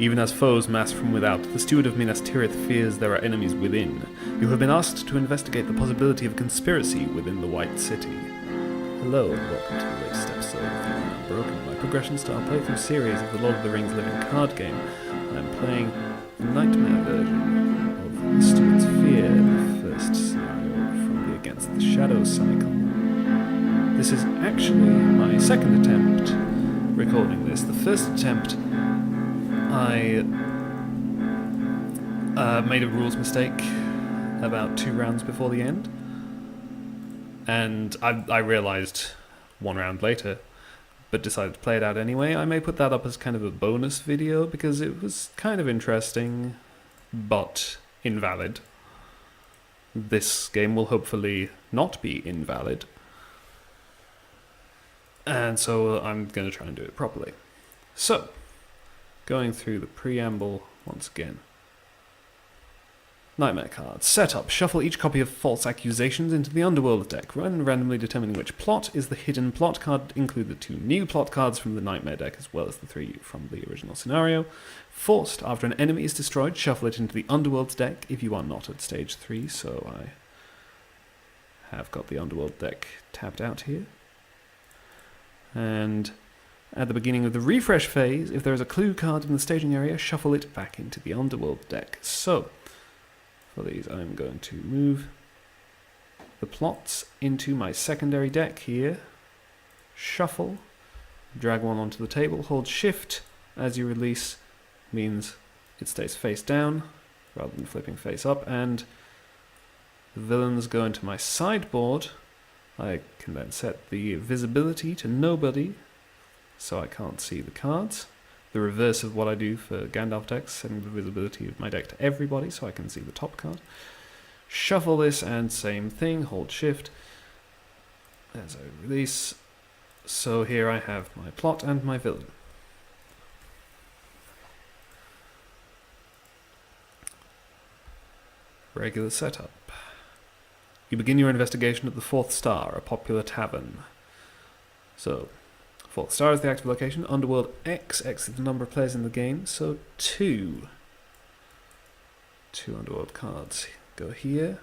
Even as foes mass from without, the Steward of Minas Tirith fears there are enemies within. You have been asked to investigate the possibility of a conspiracy within the White City. Hello and welcome to the latest episode of Line Unbroken, my progression-style playthrough series of the Lord of the Rings living card game. I'm playing the Nightmare version of the Steward's Fear, the first scenario from the Against the Shadows cycle. This is actually my second attempt recording this. The first attempt, I made a rules mistake about 2 rounds before the end, and I realised 1 round later, but decided to play it out anyway. I may put that up as kind of a bonus video because it was kind of interesting, but invalid. This game will hopefully not be invalid, and so I'm going to try and do it properly. So, going through the preamble once again. Nightmare cards. Setup. Shuffle each copy of False Accusations into the Underworld deck. When randomly determining which plot is the hidden plot card, include the 2 new plot cards from the Nightmare deck as well as the 3 from the original scenario. Forced. After an enemy is destroyed, shuffle it into the Underworld deck if you are not at stage 3, so I have got the Underworld deck tapped out here. And at the beginning of the refresh phase, if there is a clue card in the staging area, shuffle it back into the Underworld deck. So, for these I'm going to move the plots into my secondary deck here, shuffle, drag one onto the table, hold shift as you release, means it stays face down rather than flipping face up, and the villains go into my sideboard. I can then set the visibility to nobody, so I can't see the cards. The reverse of what I do for Gandalf decks, setting the visibility of my deck to everybody so I can see the top card. Shuffle this and same thing, hold shift as I release. So here I have my plot and my villain. Regular setup. You begin your investigation at the 4th Star, a popular tavern. So, 4th Star is the active location. Underworld X is the number of players in the game, so 2. 2 Underworld cards go here.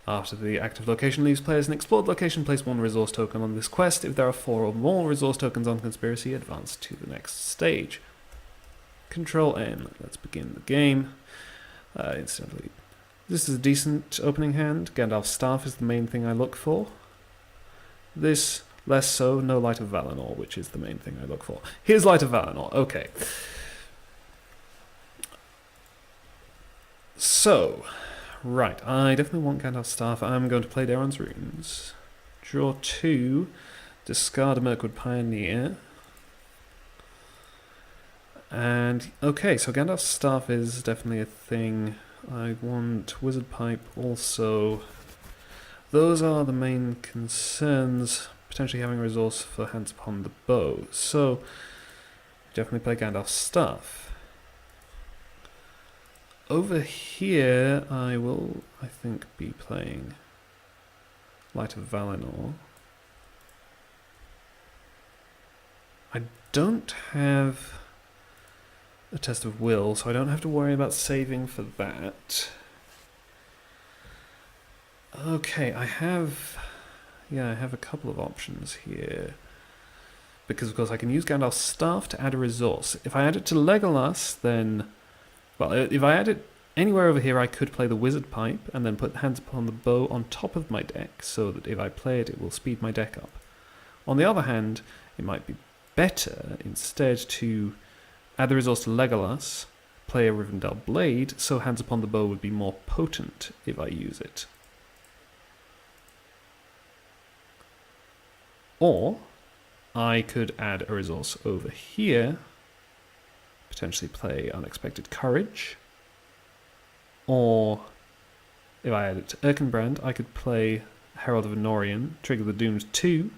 After the active location leaves players an explored location, place 1 resource token on this quest. If there are 4 or more resource tokens on Conspiracy, advance to the next stage. Control N. Let's begin the game. Incidentally, this is a decent opening hand. Gandalf's staff is the main thing I look for. This, less so, no Light of Valinor, which is the main thing I look for. Here's Light of Valinor, okay. So, right, I definitely want Gandalf's staff. I'm going to play Daron's Runes. Draw 2, discard a Mirkwood Pioneer. And, okay, so Gandalf's staff is definitely a thing. I want Wizard Pipe also. Those are the main concerns, potentially having a resource for Hands Upon the Bow. So, definitely play Gandalf's staff. Over here, I will, I think, be playing Light of Valinor. I don't have a Test of Will, so I don't have to worry about saving for that. Okay, I have a couple of options here. Because, of course, I can use Gandalf's staff to add a resource. If I add it to Legolas, then, well, if I add it anywhere over here, I could play the Wizard Pipe and then put Hands Upon the Bow on top of my deck, so that if I play it, it will speed my deck up. On the other hand, it might be better instead to add the resource to Legolas, play a Rivendell Blade, so Hands Upon the Bow would be more potent if I use it. Or, I could add a resource over here, potentially play Unexpected Courage, or, if I add it to Erkenbrand, I could play Herald of Anorion, trigger the Doomed 2,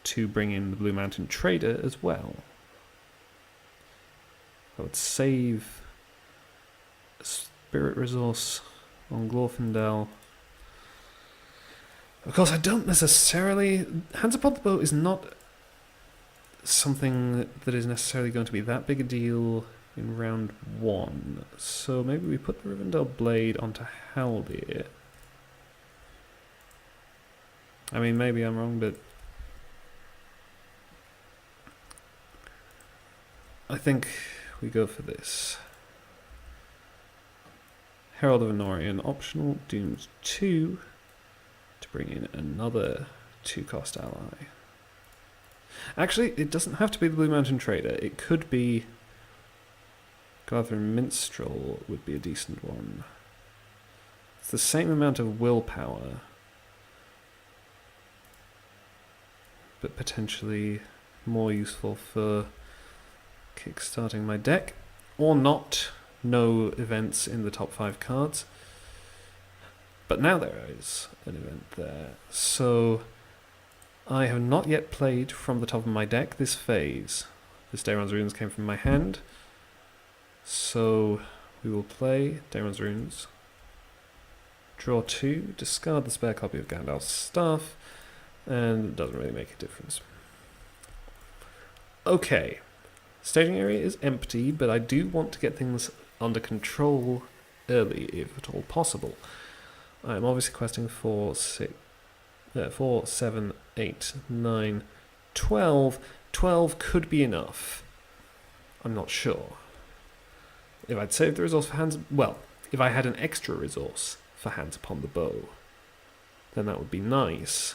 to bring in the Blue Mountain Trader as well. I would save a Spirit resource on Glorfindel. Of course, I don't necessarily... Hands Upon the Bow is not something that is necessarily going to be that big a deal in round 1. So maybe we put the Rivendell Blade onto Haldir. I mean, maybe I'm wrong, but I think we go for this. Herald of Anorion, optional, dooms 2 to bring in another 2-cost ally. Actually, it doesn't have to be the Blue Mountain Trader. It could be Gathering Minstrel would be a decent one. It's the same amount of willpower, but potentially more useful for kickstarting my deck, or not. No events in the top 5 cards, but now there is an event there. So I have not yet played from the top of my deck this phase. This Daeron's Runes came from my hand, so we will play Daeron's Runes, draw 2, discard the spare copy of Gandalf's Staff, and it doesn't really make a difference. Okay, staging area is empty, but I do want to get things under control early, if at all possible. I'm obviously questing 4, 7, 8, 9, 12. 12 could be enough. I'm not sure. If I'd saved the resource for hands... Well, if I had an extra resource for hands upon the bow, then that would be nice.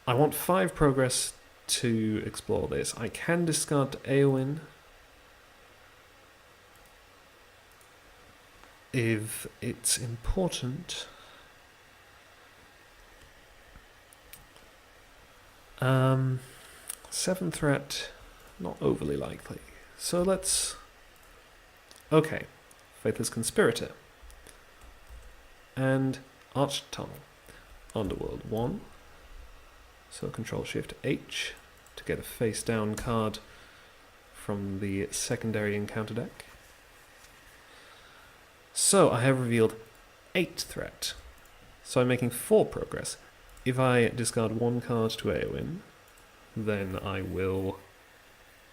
I want 5 progress to explore this. I can discard to Eowyn if it's important. 7 threat, not overly likely. So let's... Okay, Faithless Conspirator. And Arched Tunnel. Underworld 1. So Control Shift H to get a face down card from the secondary encounter deck. So I have revealed 8 threat. So I'm making 4 progress. If I discard 1 card to Eowyn, then I will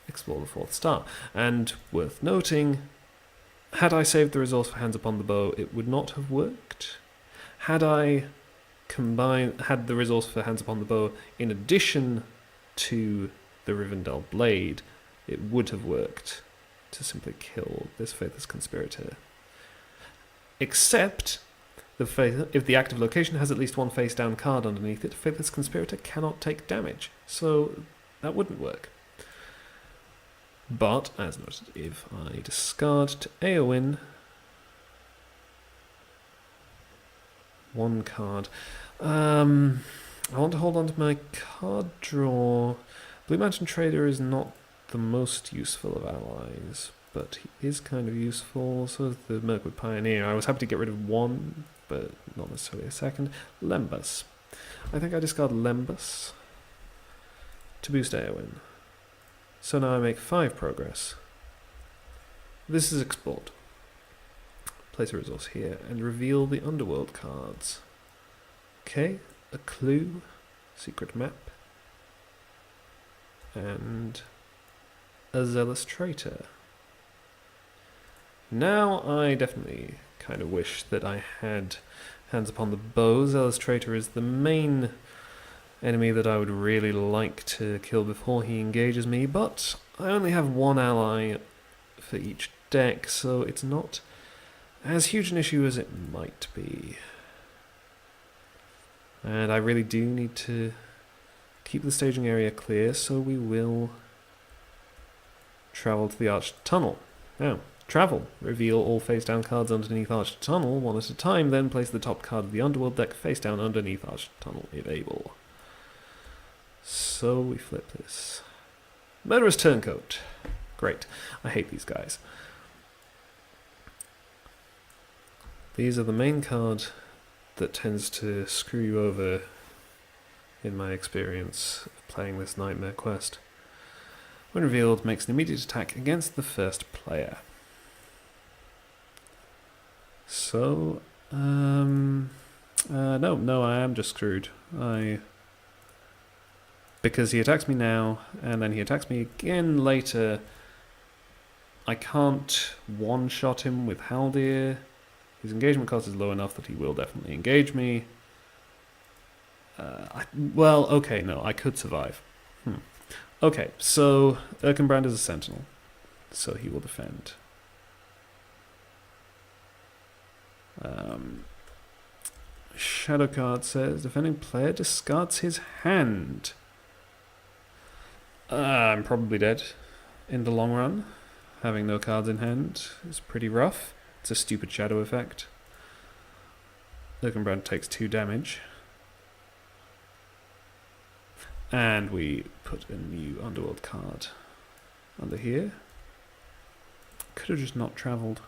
explore the 4th star. And worth noting, had I saved the resource for hands upon the bow, it would not have worked. Had I had the resource for hands upon the bow in addition to the Rivendell Blade, it would have worked to simply kill this Faithless Conspirator. Except if the active location has at least 1 face down card underneath it, Faithless Conspirator cannot take damage, so that wouldn't work. But, as noted, if I discard to Eowyn 1 card, I want to hold on to my card draw. Blue Mountain Trader is not the most useful of allies, but he is kind of useful. So is the Mirkwood Pioneer. I was happy to get rid of 1, but not necessarily a second. Lembas. I think I discard Lembas to boost Eowyn. So now I make 5 progress. This is explored. Place a resource here and reveal the Underworld cards. Okay, a clue, secret map, and a Zealous Traitor. Now I definitely kind of wish that I had hands upon the bow. Zealous Traitor is the main enemy that I would really like to kill before he engages me, but I only have 1 ally for each deck, so it's not as huge an issue as it might be. And I really do need to keep the staging area clear, so we will travel to the Arched Tunnel. Now, travel. Reveal all face-down cards underneath Arched Tunnel, 1 at a time, then place the top card of the Underworld deck face-down underneath Arched Tunnel, if able. So we flip this. Murderous Turncoat. Great. I hate these guys. These are the main card that tends to screw you over in my experience of playing this Nightmare quest. When revealed, makes an immediate attack against the first player. So, no, I am just screwed. I because he attacks me now, and then he attacks me again later. I can't one-shot him with Haldir. His engagement cost is low enough that he will definitely engage me. Well, okay, no, I could survive. Okay, so Erkenbrand is a sentinel, so he will defend. Shadow card says, defending player discards his hand. I'm probably dead in the long run. Having no cards in hand is pretty rough. It's a stupid shadow effect. Erkenbrand takes 2 damage. And we put a new Underworld card under here. Could have just not travelled.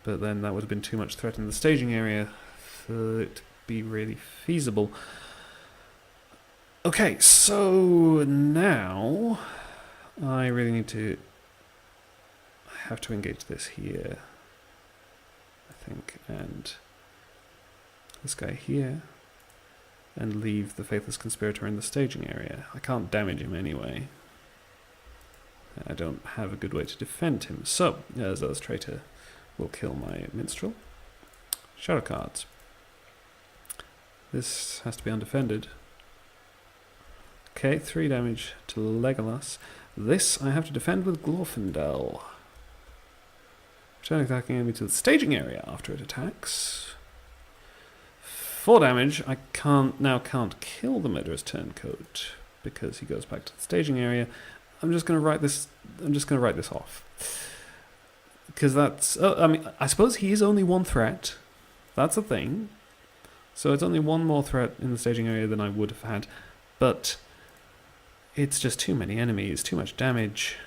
But then that would have been too much threat in the staging area for it to be really feasible. Okay, so now I really need to have to engage this here, I think, and this guy here, and leave the Faithless Conspirator in the staging area. I can't damage him anyway. I don't have a good way to defend him. So, Zealous Traitor will kill my Minstrel. Shadow cards. This has to be undefended. Okay, 3 damage to Legolas. This I have to defend with Glorfindel. Return attacking enemy to the staging area after it attacks. 4 damage. I can't kill the murderous turncoat because he goes back to the staging area. I'm just going to write this. I'm just going to write this off because that's. I mean, I suppose he is only 1 threat. That's a thing. So it's only 1 more threat in the staging area than I would have had, but it's just too many enemies, too much damage.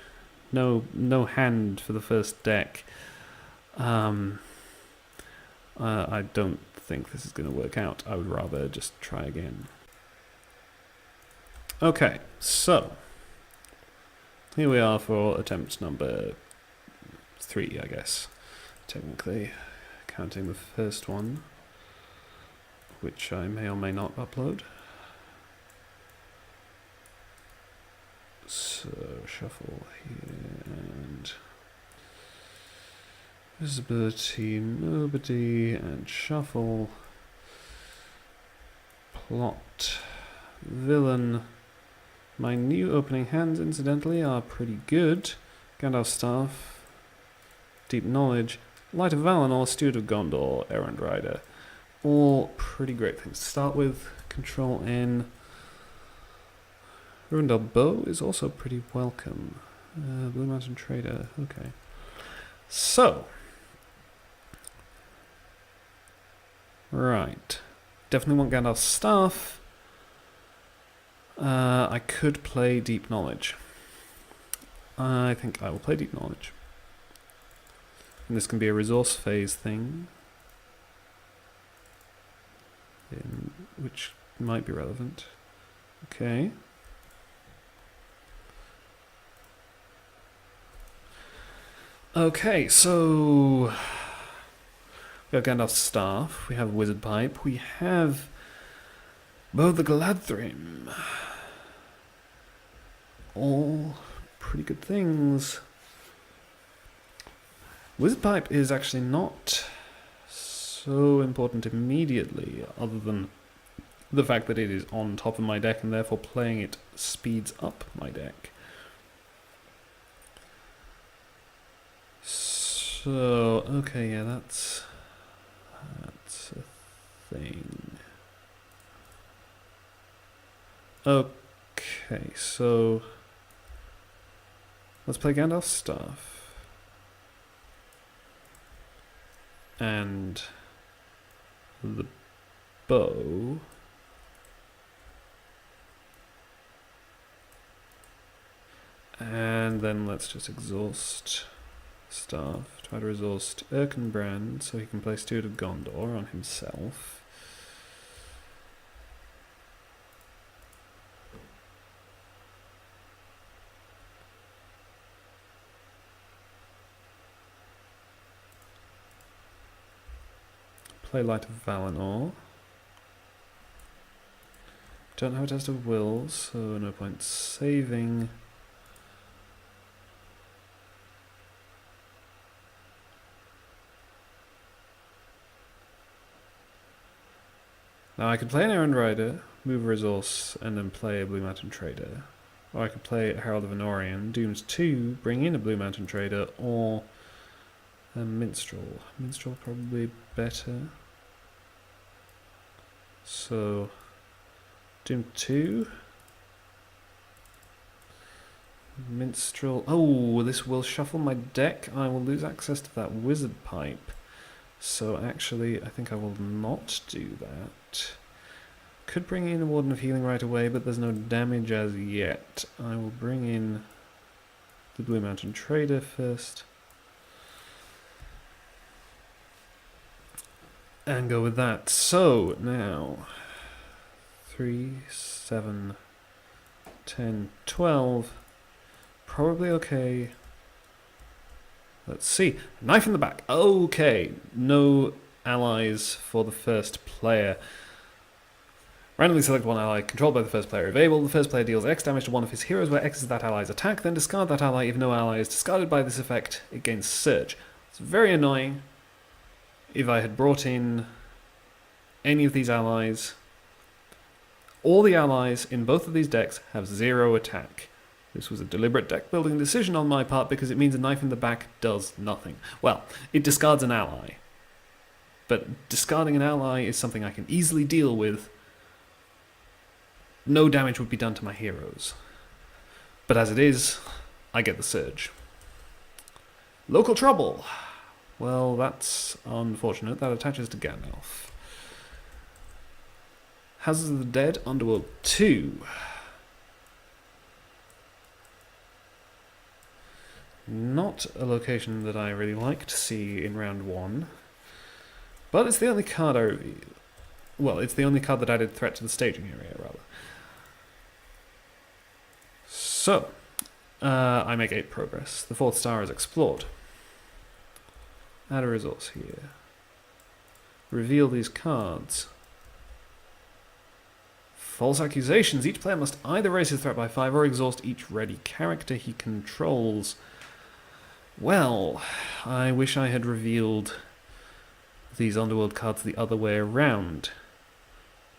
No hand for the first deck. I don't think this is going to work out. I would rather just try again. Okay, so here we are for attempt number 3, I guess. Technically, counting the first one, which I may or may not upload. So, shuffle here, and visibility, nobody, and shuffle. Plot, villain. My new opening hands, incidentally, are pretty good. Gandalf's Staff, Deep Knowledge, Light of Valinor, Steward of Gondor, Errand Rider. All pretty great things to start with. Control N. Rivendell Bow is also pretty welcome. Blue Mountain Trader, okay. So. Right. Definitely want Gandalf's Staff. I could play Deep Knowledge. I think I will play Deep Knowledge. And this can be a resource phase thing, which might be relevant. Okay. Okay, so we have Gandalf's Staff, we have Wizard Pipe, we have Bow the Galadhrim. All pretty good things. Wizard Pipe is actually not so important immediately, other than the fact that it is on top of my deck and therefore playing it speeds up my deck. So, okay, yeah, that's a thing. Okay, so let's play Gandalf's Staff. And the bow. And then let's just exhaust Staff. Try to exhaust Erkenbrand so he can play Steward of Gondor on himself. Play Light of Valinor. Don't have a test of will, so no point saving. Now I could play an Errand Rider, move a resource, and then play a Blue Mountain Trader. Or I could play a Herald of Anorian, Dooms 2, bring in a Blue Mountain Trader, or a Minstrel. Minstrel probably better. So, Doom 2. Minstrel. Oh, this will shuffle my deck. I will lose access to that Wizard Pipe. So actually, I think I will not do that. Could bring in a Warden of Healing right away, but there's no damage as yet. I will bring in the Blue Mountain Trader first. And go with that. So, now, 3, 7, 10, 12. Probably okay. Let's see. Knife in the back. Okay. No allies for the first player. Randomly select one ally controlled by the first player available. The first player deals X damage to one of his heroes where X is that ally's attack. Then discard that ally. If no ally is discarded by this effect, it gains Surge. It's very annoying. If I had brought in any of these allies, all the allies in both of these decks have 0 attack. This was a deliberate deck building decision on my part because it means a knife in the back does nothing. Well, it discards an ally. But discarding an ally is something I can easily deal with. No damage would be done to my heroes. But as it is, I get the Surge. Local trouble. Well, that's unfortunate. That attaches to Gandalf. Houses of the Dead, Underworld 2. Not a location that I really like to see in round 1. But it's the only card I reveal. Well, it's the only card that added threat to the staging area, rather. So, I make 8 progress. The 4th star is explored. Add a resource here. Reveal these cards. False accusations. Each player must either raise his threat by 5 or exhaust each ready character he controls. Well, I wish I had revealed these Underworld cards the other way around.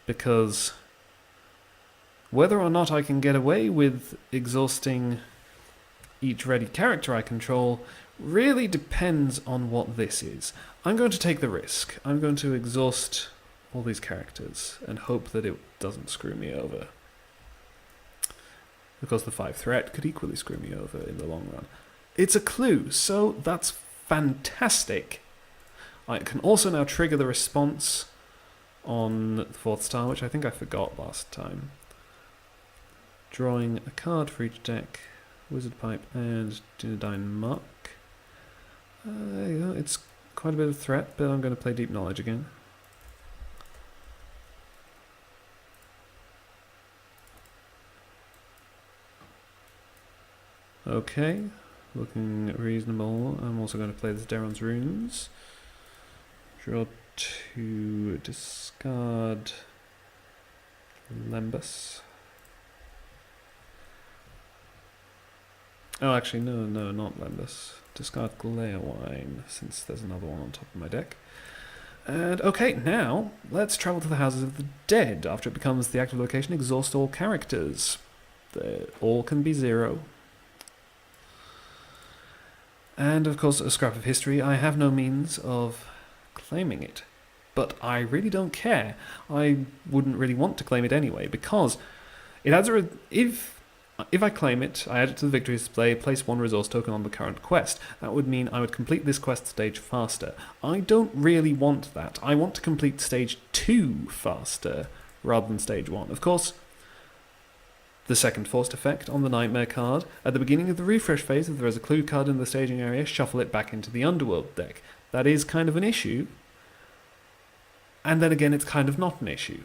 Because whether or not I can get away with exhausting each ready character I control really depends on what this is. I'm going to take the risk. I'm going to exhaust all these characters and hope that it doesn't screw me over. Because the 5 threat could equally screw me over in the long run. It's a clue, so that's fantastic. I can also now trigger the response on the 4th star, which I think I forgot last time. Drawing a card for each deck, Wizard Pipe and Dunedain Muck. It's quite a bit of threat, but I'm going to play Deep Knowledge again. Okay, looking reasonable. I'm also going to play this Daron's Runes. Draw 2, discard Lembas. Oh, actually, no, not Lembas. Discard Glare-Wine, since there's another one on top of my deck. And, okay, now, let's travel to the Houses of the Dead. After it becomes the active location, exhaust all characters. All can be 0. And, of course, a scrap of history. I have no means of claiming it. But I really don't care. I wouldn't really want to claim it anyway, because it adds if I claim it, I add it to the victory display, place 1 resource token on the current quest. That would mean I would complete this quest stage faster. I don't really want that. I want to complete stage 2 faster, rather than stage 1. Of course, the second forced effect on the Nightmare card. At the beginning of the refresh phase, if there is a clue card in the staging area, shuffle it back into the Underworld deck. That is kind of an issue. And then again, it's kind of not an issue.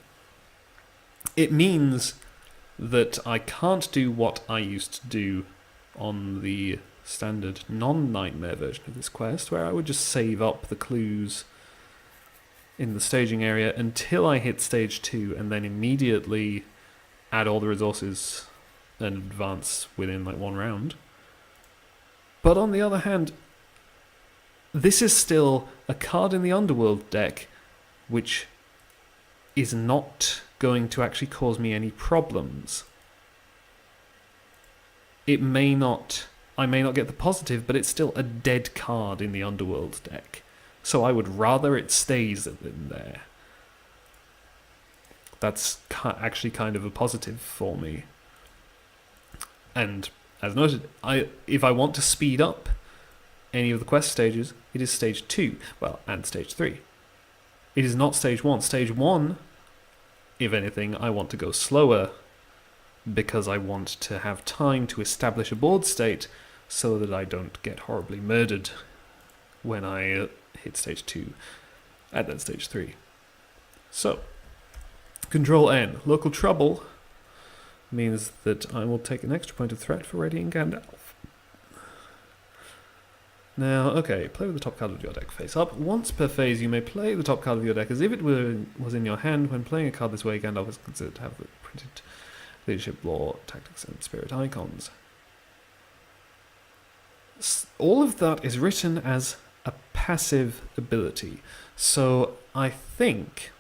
It means that I can't do what I used to do on the standard non-Nightmare version of this quest, where I would just save up the clues in the staging area until I hit stage 2 and then immediately add all the resources and advance within like one round. But on the other hand, this is still a card in the Underworld deck which is not going to actually cause me any problems. I may not get the positive, but it's still a dead card in the Underworld deck. So I would rather it stays in there. That's actually kind of a positive for me. And as noted, if I want to speed up any of the quest stages, it is stage 2, well, and stage 3. It is not stage 1. Stage 1, if anything, I want to go slower because I want to have time to establish a board state so that I don't get horribly murdered when I hit stage 2 and then stage 3. So, Control N, local trouble, means that I will take an extra point of threat for readying Gandalf. Now, okay, play with the top card of your deck face up. Once per phase, you may play the top card of your deck as if it was in your hand. When playing a card this way, Gandalf is considered to have printed leadership, lore, tactics, and spirit icons. All of that is written as a passive ability, so I think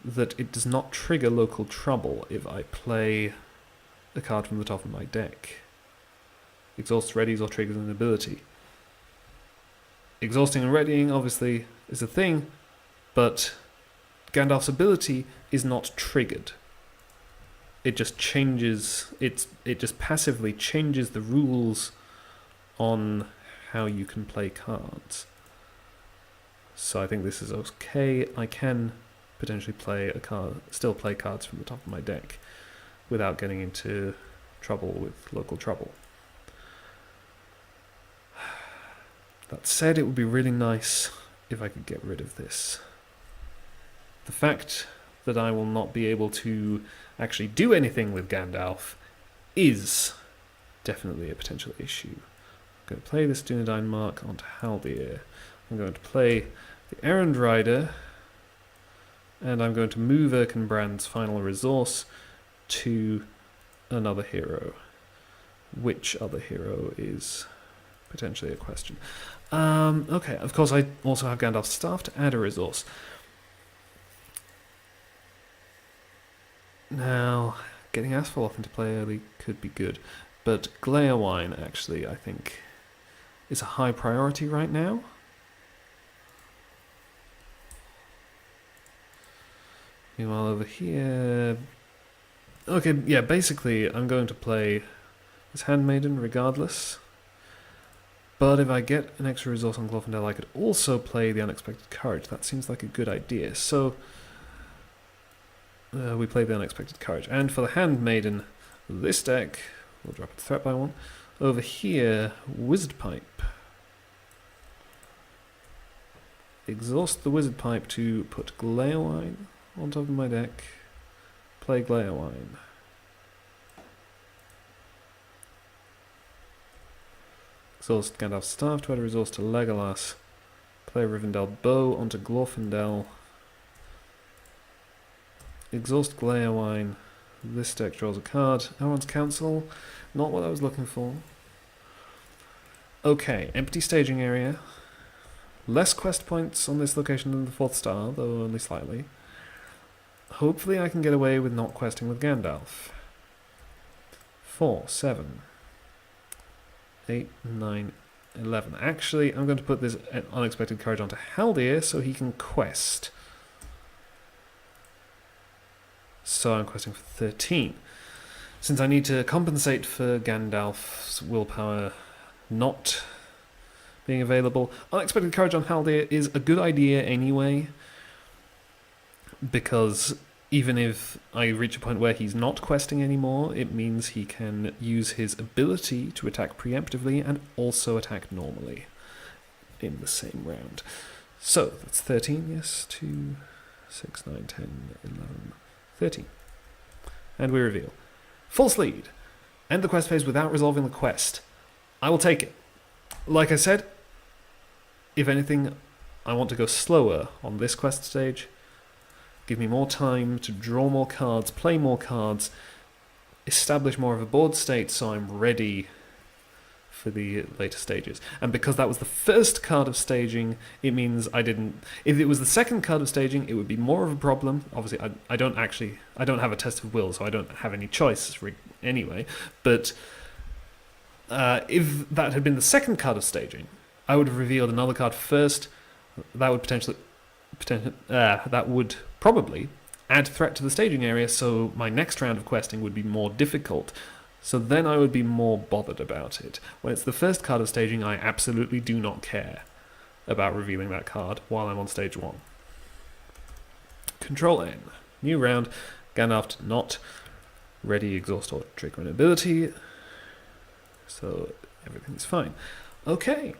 that it does not trigger local trouble if I play a card from the top of my deck. Exhausts, readies, or triggers an ability. Exhausting and readying obviously is a thing, but Gandalf's ability is not triggered. It just changes, it just passively changes the rules on how you can play cards. So I think this is okay. I can potentially still play cards from the top of my deck without getting into trouble with local trouble. That said, it would be really nice if I could get rid of this. The fact that I will not be able to actually do anything with Gandalf is definitely a potential issue. I'm going to play this Dunedain Mark onto Haldir. I'm going to play the Errand Rider, and I'm going to move Erkenbrand's final resource to another hero. Which other hero is potentially a question. Okay, of course I also have Gandalf's Staff to add a resource. Now, getting Asphalloth into play early could be good, but Glaewine actually, I think, is a high priority right now. Meanwhile, over here... Okay, yeah, basically, I'm going to play this Handmaiden regardless. But if I get an extra resource on Glorfindel, I could also play the Unexpected Courage. That seems like a good idea. So, we play the Unexpected Courage. And for the Handmaiden, this deck, we'll drop its threat by 1. Over here, Wizard Pipe. Exhaust the Wizard Pipe to put Glaewine on top of my deck. Play Glaewine. Exhaust Gandalf's Staff to add a resource to Legolas. Play Rivendell Bow onto Glorfindel. Exhaust Glaewine. This deck draws a card. Elrond's Council. Not what I was looking for. Okay, empty staging area. Less quest points on this location than the 4th star, though only slightly. Hopefully I can get away with not questing with Gandalf. 4, 7... 8, 9, 11. Actually, I'm going to put this Unexpected Courage onto Haldir so he can quest. So I'm questing for 13. Since I need to compensate for Gandalf's willpower not being available, Unexpected Courage on Haldir is a good idea anyway, because even if I reach a point where he's not questing anymore, it means he can use his ability to attack preemptively and also attack normally in the same round. So, that's 13, yes, 2, 6, 9, 10, 11, 13. And we reveal. False lead. End the quest phase without resolving the quest. I will take it. Like I said, if anything, I want to go slower on this quest stage. give me more time to draw more cards, play more cards, establish more of a board state so I'm ready for the later stages. And because that was the first card of staging, it means I didn't... If it was the second card of staging, it would be more of a problem. Obviously, I don't have a test of will, so I don't have any choice anyway. But if that had been the second card of staging, I would have revealed another card first. That would that would probably add threat to the staging area, so my next round of questing would be more difficult. So then I would be more bothered about it. When it's the first card of staging, I absolutely do not care about revealing that card while I'm on stage 1. Control N. New round. Gandalf not ready, exhaust, or trigger an ability. So everything's fine. Okay.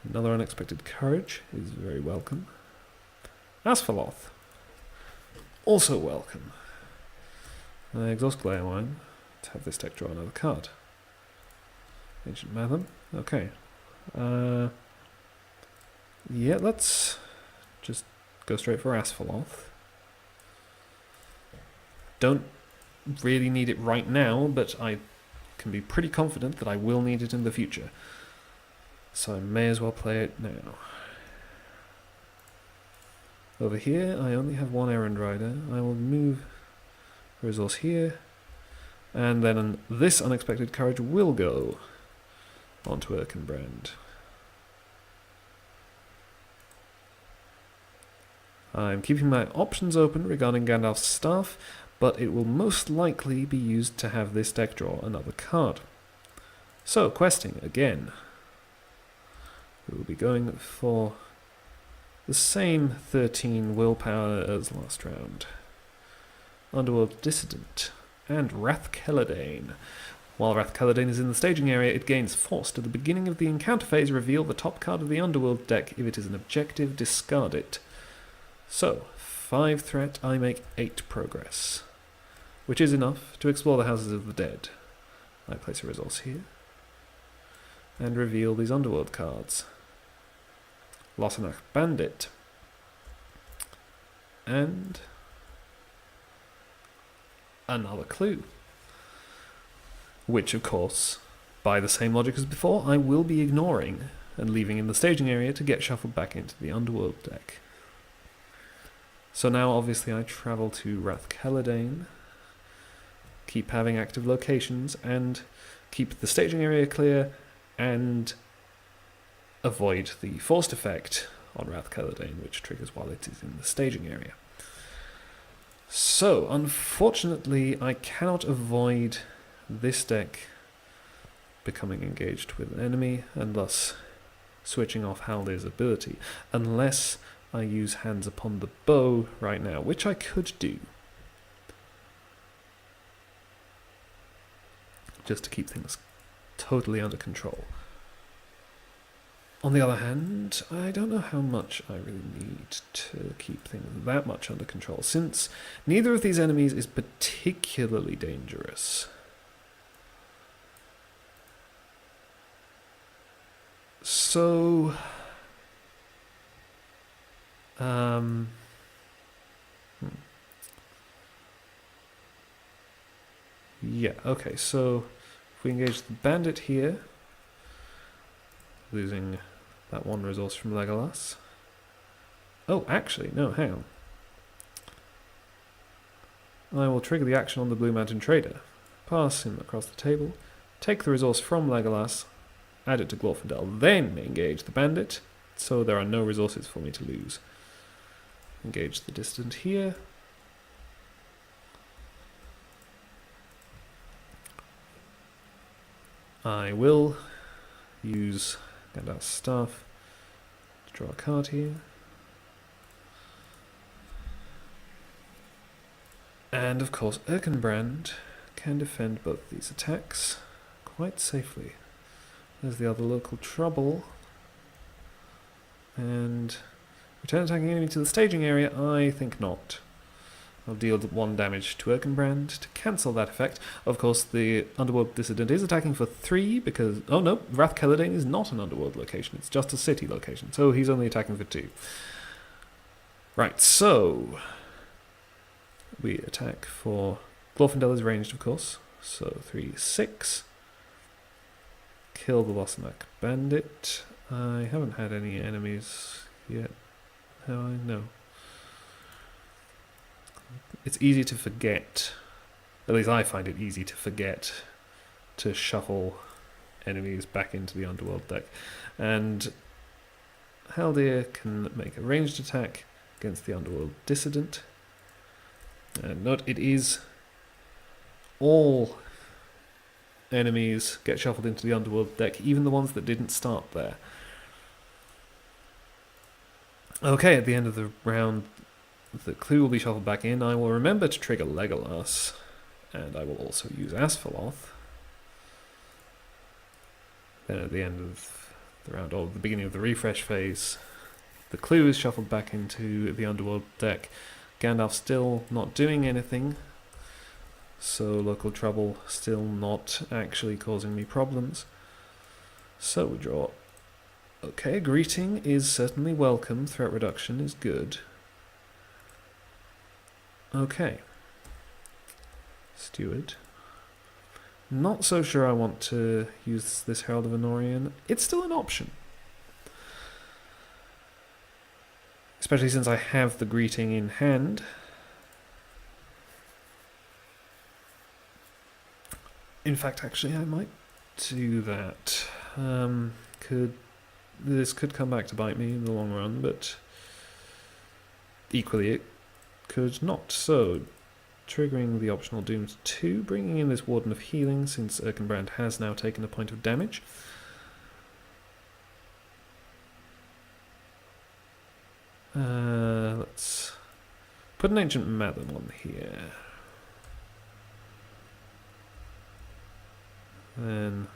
Another unexpected courage is very welcome. Asphalloth. Also welcome. Exhaust Glare Wine to have this deck draw another card. Ancient Matham. Okay. Yeah, let's just go straight for Asphalloth. Don't really need it right now, but I can be pretty confident that I will need it in the future. So I may as well play it now. Over here, I only have one Errand Rider. I will move resource here, and then this unexpected courage will go onto Erkenbrand. I'm keeping my options open regarding Gandalf's staff, but it will most likely be used to have this deck draw another card. So, questing again. We will be going for the same 13 willpower as last round. Underworld Dissident, and Rath-Keladane. While Rath-Keladane is in the staging area, it gains force. To the beginning of the encounter phase, reveal the top card of the Underworld deck. If it is an objective, discard it. So, 5 threat, I make 8 progress, which is enough to explore the Houses of the Dead. I place a resource here, and reveal these Underworld cards. Losanach Bandit, and another clue, which of course, by the same logic as before, I will be ignoring and leaving in the staging area to get shuffled back into the Underworld deck. So now obviously I travel to Rath-Keladane, keep having active locations, and keep the staging area clear, and avoid the forced effect on Rath-Keladane, which triggers while it is in the staging area. So, unfortunately, I cannot avoid this deck becoming engaged with an enemy, and thus switching off Haldir's ability, unless I use Hands Upon the Bow right now, which I could do, just to keep things totally under control. On the other hand, I don't know how much I really need to keep things that much under control, since neither of these enemies is particularly dangerous. So, yeah, okay, so if we engage the bandit here, losing that one resource from Legolas. Oh, actually, no, hang on. I will trigger the action on the Blue Mountain Trader, pass him across the table, take the resource from Legolas, add it to Glorfindel, then engage the bandit, so there are no resources for me to lose. Engage the distant here. I will use Gandalf's staff to draw a card here. And of course Erkenbrand can defend both these attacks quite safely. There's the other local trouble. And return attacking enemy to the staging area? I think not. I'll deal 1 damage to Erkenbrand to cancel that effect. Of course, the Underworld Dissident is attacking for 3 because... Oh no, Wrath Keladane is not an Underworld location. It's just a city location. So he's only attacking for 2. Right, so... we attack for... Glorfindel is ranged, of course. So 3, 6. Kill the Lossenach Bandit. I haven't had any enemies yet. Have I? No. It's easy to forget, at least I find it easy to forget, to shuffle enemies back into the Underworld deck. And Haldir can make a ranged attack against the Underworld Dissident. And note, it is all enemies get shuffled into the Underworld deck, even the ones that didn't start there. Okay, at the end of the round, the clue will be shuffled back in. I will remember to trigger Legolas, and I will also use Asphalloth. Then at the end of the round, or the beginning of the refresh phase, the clue is shuffled back into the Underworld deck. Gandalf still not doing anything, so local trouble still not actually causing me problems. So we draw. Okay, greeting is certainly welcome. Threat reduction is good. Okay. Steward. Not so sure I want to use this Herald of Anorian. It's still an option. Especially since I have the greeting in hand. In fact, actually, I might do that. This could come back to bite me in the long run, but equally it could not. So, triggering the optional Dooms 2, bringing in this Warden of Healing, since Erkenbrand has now taken a point of damage. Let's put an Ancient Madam on here. Then...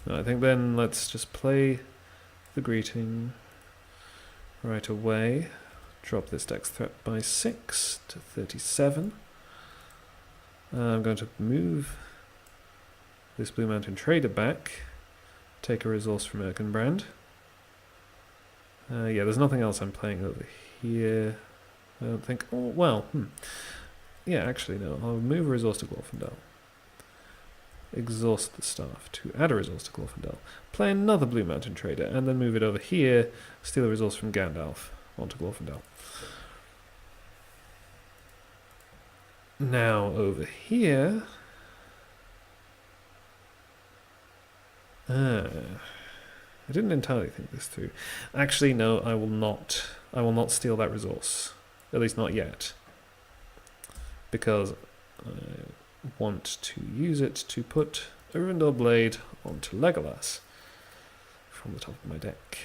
I think then let's just play the greeting right away. Drop this dex threat by 6 to 37. I'm going to move this Blue Mountain Trader back. Take a resource from Erkenbrand. Yeah, there's nothing else I'm playing over here. I don't think... Oh, well, Yeah, actually, no. I'll move a resource to Glorfindel. Exhaust the staff to add a resource to Glorfindel. Play another Blue Mountain Trader, and then move it over here. Steal a resource from Gandalf onto Glorfindel. Now, over here... I didn't entirely think this through. Actually, no, I will not. I will not steal that resource. At least not yet. Because I want to use it to put a Rivendell Blade onto Legolas from the top of my deck.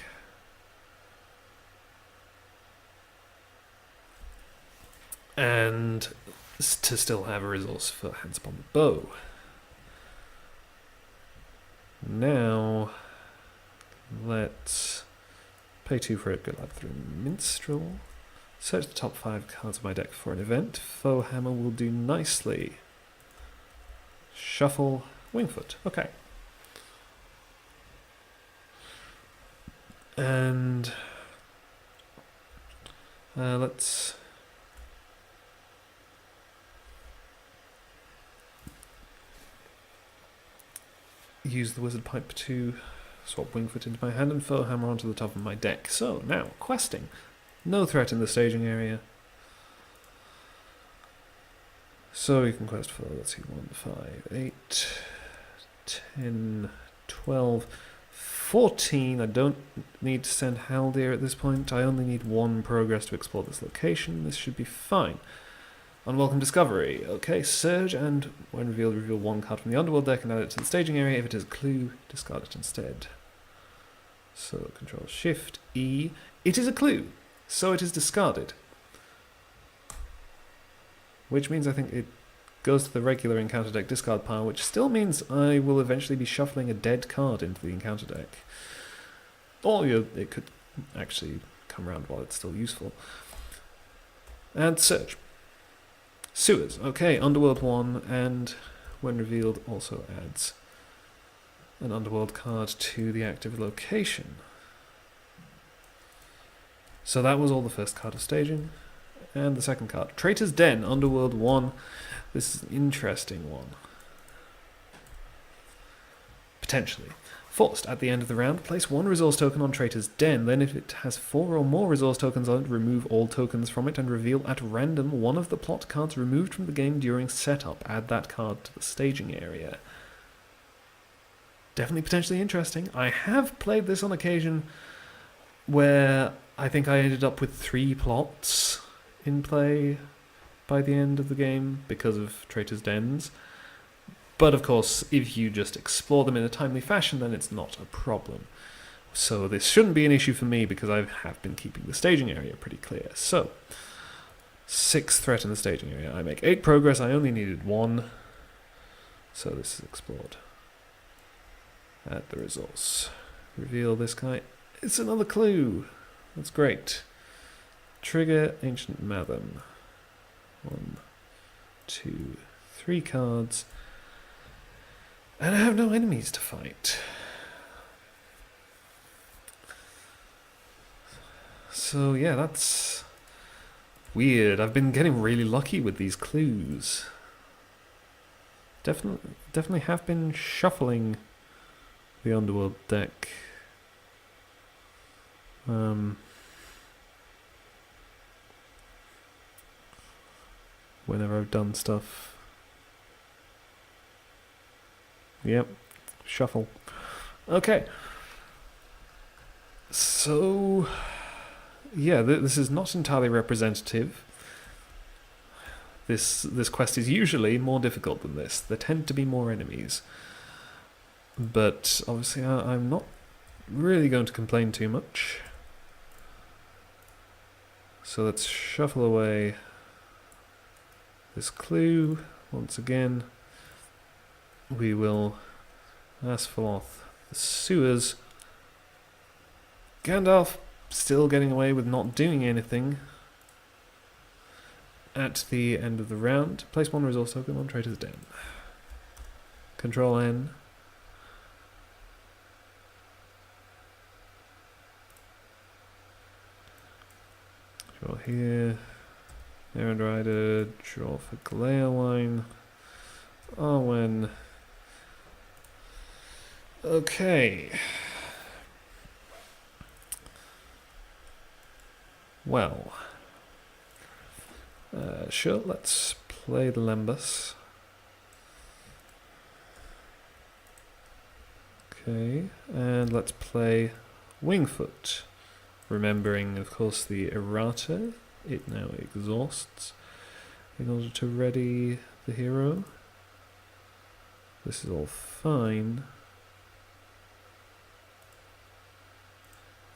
And to still have a resource for Hands Upon the Bow. Now, let's pay 2 for it, good luck through Minstrel. Search the top 5 cards of my deck for an event. Foe Hammer will do nicely. Shuffle Wingfoot. Okay. And let's use the Wizard Pipe to swap Wingfoot into my hand and Foe Hammer onto the top of my deck. So now, questing. No threat in the staging area. So you can quest for, let's see, 1, 5, 8, 10, 12, 14. I don't need to send Haldir at this point. I only need 1 progress to explore this location. This should be fine. Unwelcome Discovery. Okay, Surge, and when revealed, reveal 1 card from the Underworld deck and add it to the staging area. If it is a clue, discard it instead. So, Control Shift E. It is a clue, so it is discarded. Which means I think it goes to the regular encounter deck discard pile, which still means I will eventually be shuffling a dead card into the encounter deck. Or it could actually come around while it's still useful. And search. Sewers. Okay, Underworld 1, and when revealed also adds an Underworld card to the active location. So that was all the first card of staging. And the second card. Traitor's Den, Underworld 1. This is an interesting one. Potentially. Forced. At the end of the round, place 1 resource token on Traitor's Den. Then if it has 4 or more resource tokens on it, remove all tokens from it and reveal at random one of the plot cards removed from the game during setup. Add that card to the staging area. Definitely potentially interesting. I have played this on occasion where I think I ended up with 3 plots in play by the end of the game because of Traitor's Dens. But of course, if you just explore them in a timely fashion, then it's not a problem. So this shouldn't be an issue for me because I have been keeping the staging area pretty clear. So, 6 threat in the staging area. I make 8 progress, I only needed 1. So this is explored. Add the resource. Reveal this guy. It's another clue. That's great. Trigger Ancient Madam. 1, 2, 3 cards. And I have no enemies to fight. So yeah, that's weird. I've been getting really lucky with these clues. Definitely have been shuffling the Underworld deck. Whenever I've done stuff. Yep, shuffle. Okay. So, yeah, this is not entirely representative. This quest is usually more difficult than this. There tend to be more enemies. But obviously I'm not really going to complain too much. So let's shuffle away this clue once again. We will Asphalloth the sewers. Gandalf still getting away with not doing anything. At the end of the round, place 1 resource token on Traitor's Den. Control N. Draw here. Errand Rider. Draw for Glaeoline. Arwen. Okay. Well. Sure, let's play the Lembas. Okay, and let's play Wingfoot. Remembering, of course, the errata. It now exhausts in order to ready the hero. This is all fine.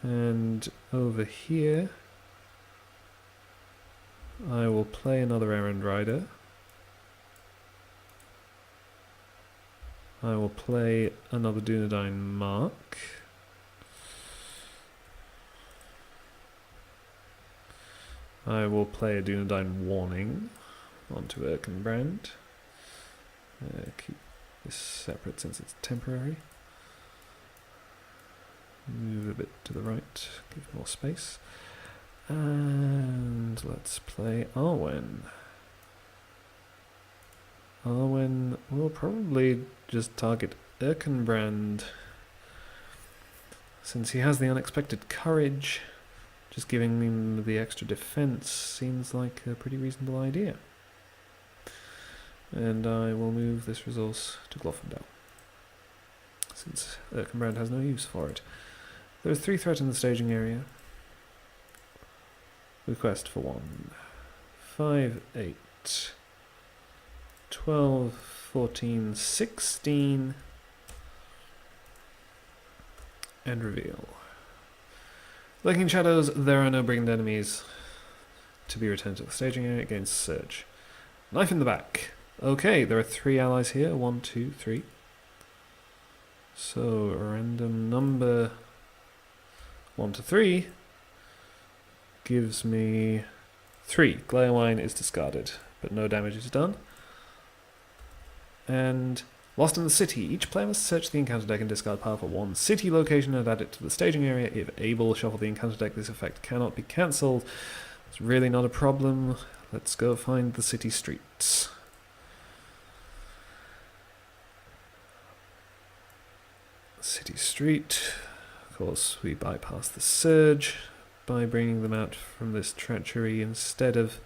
And over here, I will play another Errand Rider. I will play another Dunedain Mark. I will play a Dunedain Warning onto Erkenbrand. Keep this separate since it's temporary. Move a bit to the right, give more space. And let's play Arwen. Arwen will probably just target Erkenbrand. Since he has the unexpected courage, just giving him the extra defense seems like a pretty reasonable idea. And I will move this resource to Glorfindel, since Erkenbrand has no use for it. There is 3 threat in the staging area. Request for 1. 5, 8, 12, 14, 16, and reveal. Lurking Shadows, there are no brigand enemies to be returned to the staging area against Surge. Knife in the back. Okay, there are 3 allies here. 1, 2, 3. So, a random number 1 to 3 gives me 3. Glare Wine is discarded, but no damage is done. And Lost in the City. Each player must search the encounter deck and discard power for 1 city location and add it to the staging area. If able, shuffle the encounter deck. This effect cannot be cancelled. It's really not a problem. Let's go find the city streets. City street. Of course, we bypass the surge by bringing them out from this treachery instead of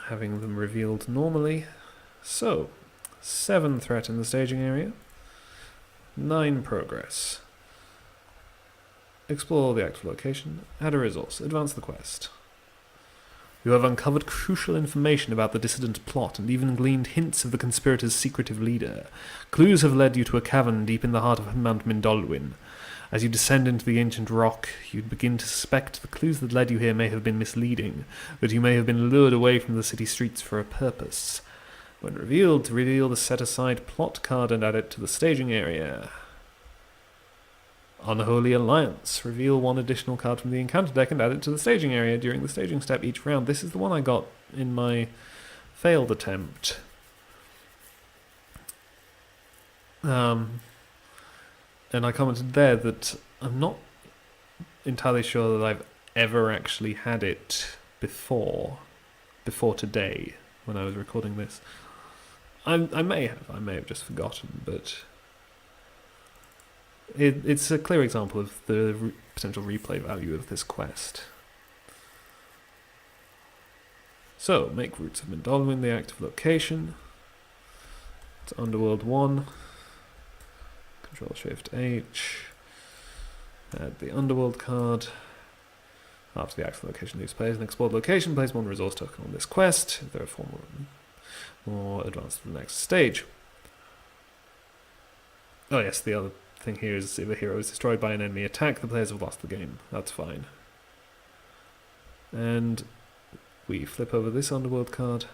having them revealed normally. So, 7 threat in the staging area, 9 progress. Explore the active location, add a resource, advance the quest. You have uncovered crucial information about the dissident plot and even gleaned hints of the conspirators' secretive leader. Clues have led you to a cavern deep in the heart of Mount Mindolwyn. As you descend into the ancient rock, you begin to suspect the clues that led you here may have been misleading, that you may have been lured away from the city streets for a purpose. When revealed, reveal the set-aside plot card and add it to the staging area. Unholy Alliance. Reveal 1 additional card from the encounter deck and add it to the staging area during the staging step each round. This is the one I got in my failed attempt. And I commented there that I'm not entirely sure that I've ever actually had it before today when I was recording this. I may have just forgotten, but it's a clear example of the potential replay value of this quest. So, make Roots of Mindolwyn the active location. It's Underworld 1. Control Shift H. Add the Underworld card. After the active location leaves plays an explored location, place 1 resource token on this quest. If there are 4 more advanced to the next stage. Oh yes, the other thing here is if a hero is destroyed by an enemy attack, the players have lost the game. That's fine. And we flip over this Underworld card.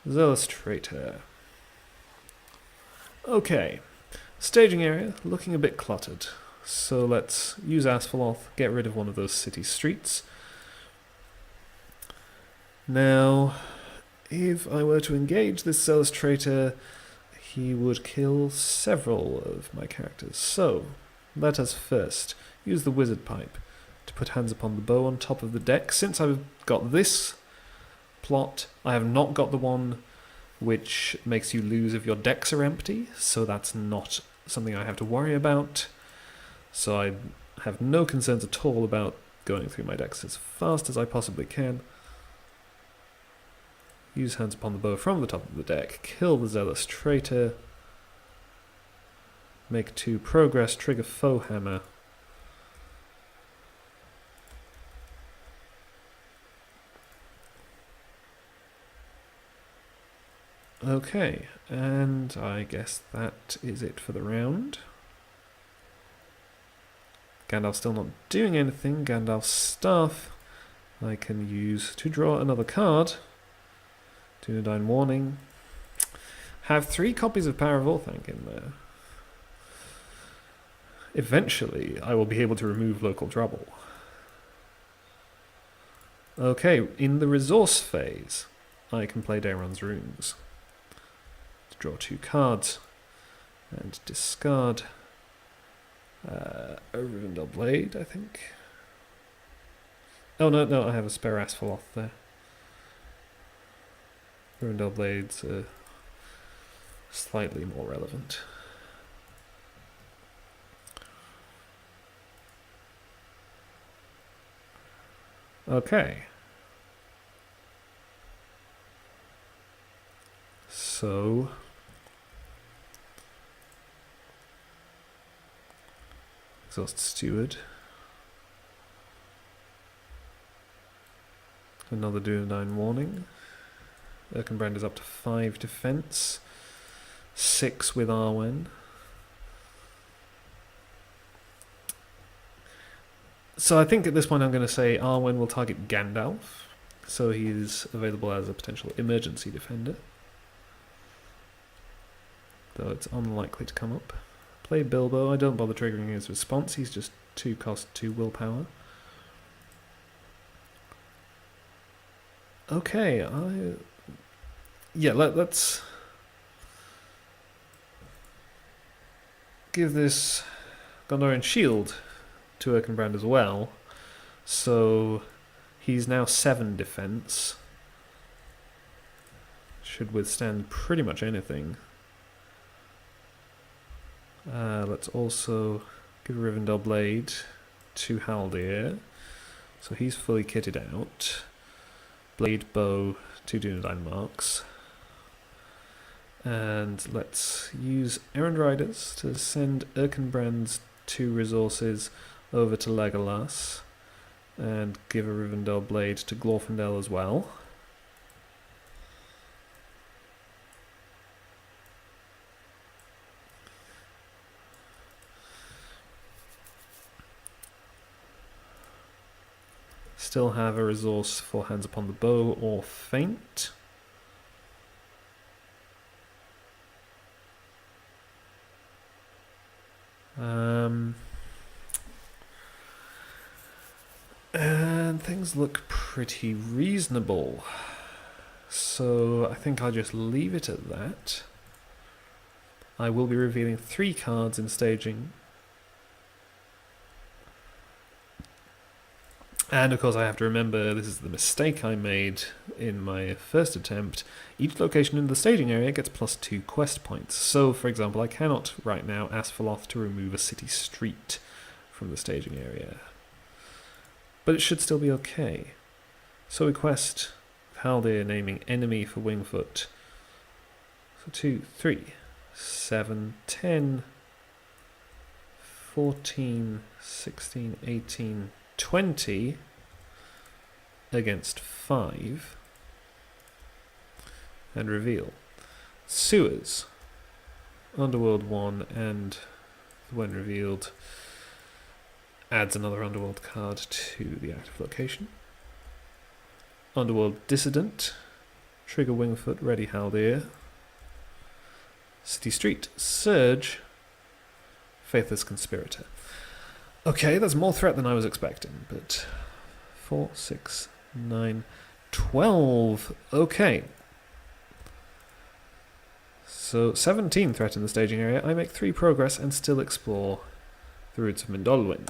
Zealous Traitor. Okay, staging area looking a bit cluttered. So let's use Asphalloth, get rid of one of those city streets. Now, if I were to engage this Zealous Traitor, he would kill several of my characters. So, let us first use the Wizard Pipe to put Hands Upon the Bow on top of the deck. Since I've got this plot, I have not got the one which makes you lose if your decks are empty, so that's not something I have to worry about. So I have no concerns at all about going through my decks as fast as I possibly can. Use Hands Upon the Bow from the top of the deck, kill the Zealous Traitor, make 2 progress, trigger Foe Hammer. Okay, and I guess that is it for the round. Gandalf's still not doing anything. Gandalf's Staff I can use to draw another card. Dunedain Warning. Have 3 copies of Power of Orthanc in there. Eventually, I will be able to remove local trouble. Okay, in the resource phase, I can play Daeron's Runes. To draw 2 cards and discard a Rivendell Blade, I think. Oh no, I have a spare Asphalloth there. Rivendell Blades are slightly more relevant. Okay. So exhaust Steward. Another Dunedain Warning. Erkenbrand is up to 5 defense, 6 with Arwen. So I think at this point I'm going to say Arwen will target Gandalf, so he is available as a potential emergency defender. Though it's unlikely to come up. play Bilbo. I don't bother triggering his response. He's just 2 cost 2 willpower. Okay, let's give this Gondorian shield to Erkenbrand as well. So he's now 7 defense. Should withstand pretty much anything. Let's also give Rivendell Blade to Haldir. So he's fully kitted out. Blade, bow, 2 Dunedain marks. And let's use Errand Riders to send Erkenbrand's 2 resources over to Legolas. And give a Rivendell Blade to Glorfindel as well. Still have a resource for Hands Upon the Bow or Feint. And things look pretty reasonable. So I think I'll just leave it at that. I will be revealing 3 cards in staging. And of course I have to remember, this is the mistake I made in my first attempt. Each location in the staging area gets +2 quest points. So, for example, I cannot right now ask for LotR to remove a city street from the staging area. But it should still be okay. So we quest Haldir naming enemy for Wingfoot. So 2, 3, 7, 10, 14, 16, 18, 20 against 5 and reveal. Sewers, Underworld 1, and when revealed adds another Underworld card to the active location. Underworld Dissident, trigger Wingfoot, ready Haldir. City Street, Surge, Faithless Conspirator. Okay, that's more threat than I was expecting, but 4, 6, 9, 12. Okay. So 17 threat in the staging area. I make 3 progress and still explore the roots of Mindolluin.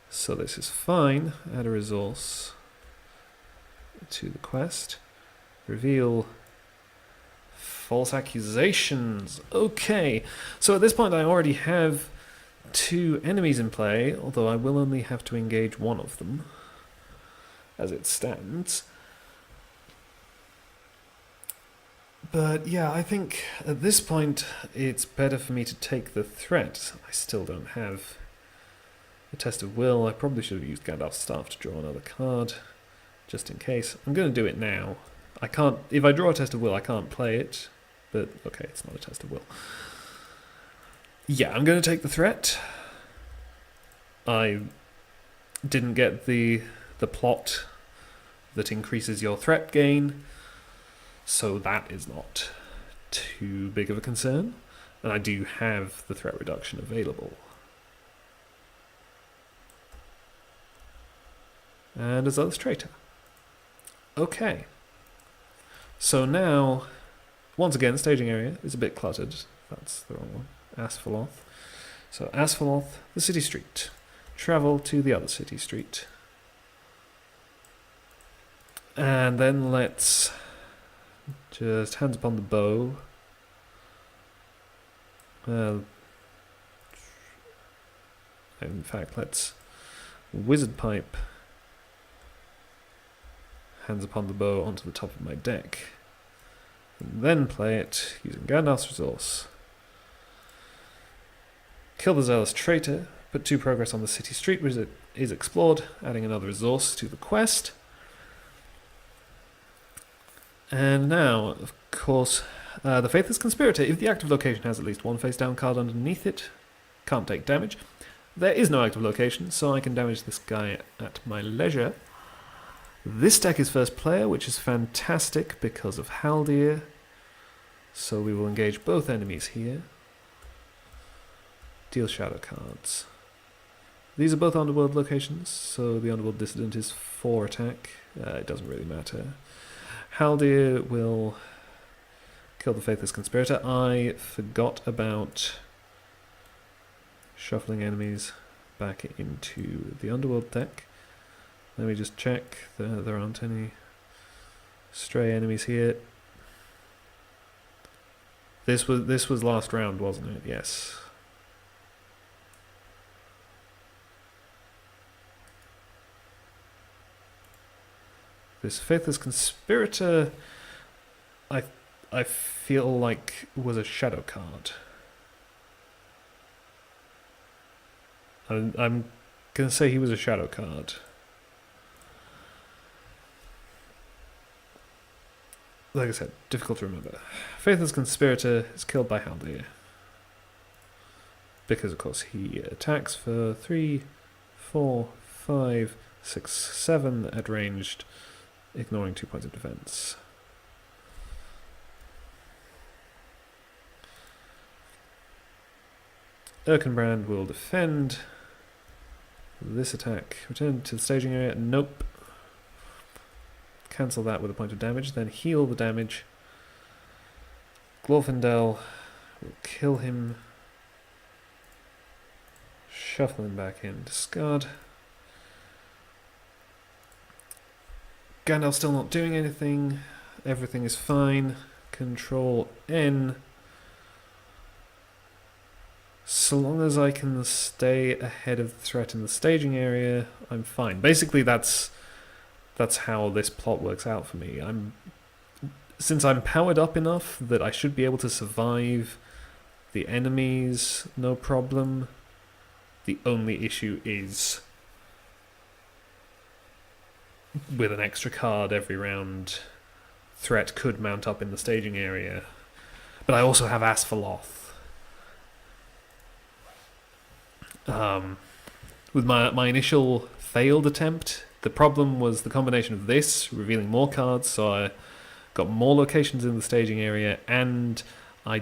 So this is fine. Add a resource to the quest. Reveal false accusations. Okay. So at this point I already have 2 enemies in play, although I will only have to engage 1 of them as it stands. But yeah, I think at this point it's better for me to take the threat. I still don't have a Test of Will. I probably should have used Gandalf's Staff to draw another card, just in case. I'm going to do it now. I can't, if I draw a Test of Will, I can't play it, but okay, it's not a Test of Will. Yeah, I'm going to take the threat. I didn't get the plot that increases your threat gain, so that is not too big of a concern. And I do have the threat reduction available. And Azal's Traitor. Okay. So now, once again, staging area is a bit cluttered. That's the wrong one. Asphalloth. So Asphalloth, the city street. Travel to the other city street. And then let's just Hands Upon the Bow. In fact, let's Wizard Pipe Hands Upon the Bow onto the top of my deck. And then play it using Gandalf's Resource. Kill the Zealous Traitor, put 2 progress on the city street which is explored, adding another resource to the quest. And now, of course, the Faithless Conspirator. If the active location has at least 1 face-down card underneath it, can't take damage. There is no active location, so I can damage this guy at my leisure. This deck is first player, which is fantastic because of Haldir. So we will engage both enemies here. Deal shadow cards. These are both underworld locations, so the underworld dissident is 4 attack. It doesn't really matter. Haldir will kill the Faithless Conspirator. I forgot about shuffling enemies back into the underworld deck. Let me just check. There aren't any stray enemies here. This was last round, wasn't it? Yes. This Faithless Conspirator, I feel like was a shadow card. I'm gonna say he was a shadow card. Like I said, difficult to remember. Faithless Conspirator is killed by Haldir. Because, of course, he attacks for 3, 4, 5, 6, 7 at ranged, ignoring 2 points of defense. Erkenbrand will defend this attack. Return to the staging area. Nope. Cancel that with a point of damage, then heal the damage. Glorfindel will kill him. Shuffle him back in. Discard. Gandalf's still not doing anything. Everything is fine. Control N. So long as I can stay ahead of the threat in the staging area, I'm fine. Basically, that's how this plot works out for me. Since I'm powered up enough that I should be able to survive the enemies, no problem. The only issue is with an extra card every round, threat could mount up in the staging area. But I also have Asphalloth. With my initial failed attempt, the problem was the combination of this, revealing more cards, so I got more locations in the staging area, and I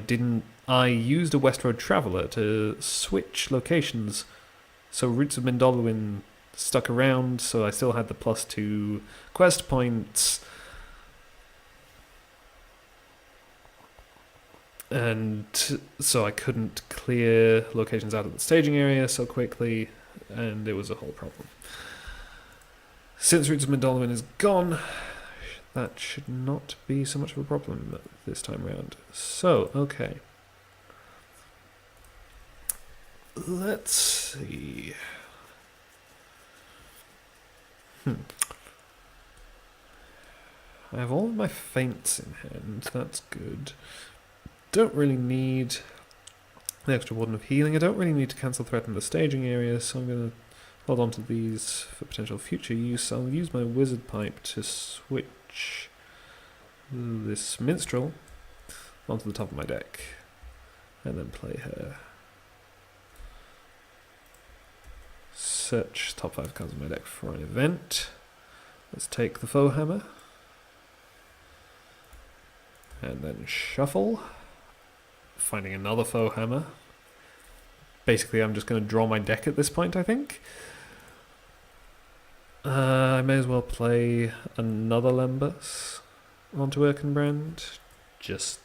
used a Westroad Traveller to switch locations, so Roots of Mindolluin stuck around, so I still had the +2 quest points, and so I couldn't clear locations out of the staging area so quickly, and it was a whole problem. Since Roots of Mindolluin is gone, that should not be so much of a problem this time around. So, okay. Let's see. I have all of my feints in hand, that's good. Don't really need the extra Warden of Healing. I don't really need to cancel threat in the staging area, so I'm going to hold on to these for potential future use. I'll use my Wizard Pipe to switch this Minstrel onto the top of my deck, and then play her. Search top 5 cards of my deck for an event. Let's take the Foe Hammer, and then shuffle, finding another Foe Hammer. Basically, I'm just going to draw my deck at this point, I think. I may as well play another Lembas onto Erkenbrand, just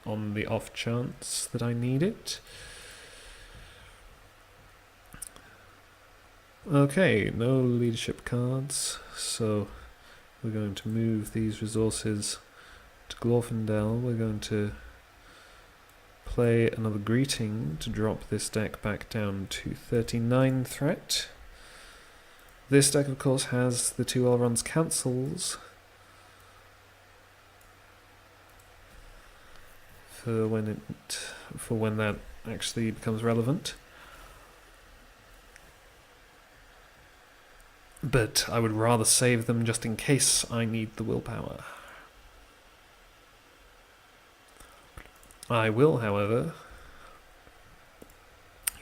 on the off chance that I need it. Okay, no leadership cards, so we're going to move these resources to Glorfindel. We're going to play another Greeting to drop this deck back down to 39 threat. This deck, of course, has the 2 Elrond's cancels for when that actually becomes relevant. But I would rather save them just in case I need the willpower. I will, however,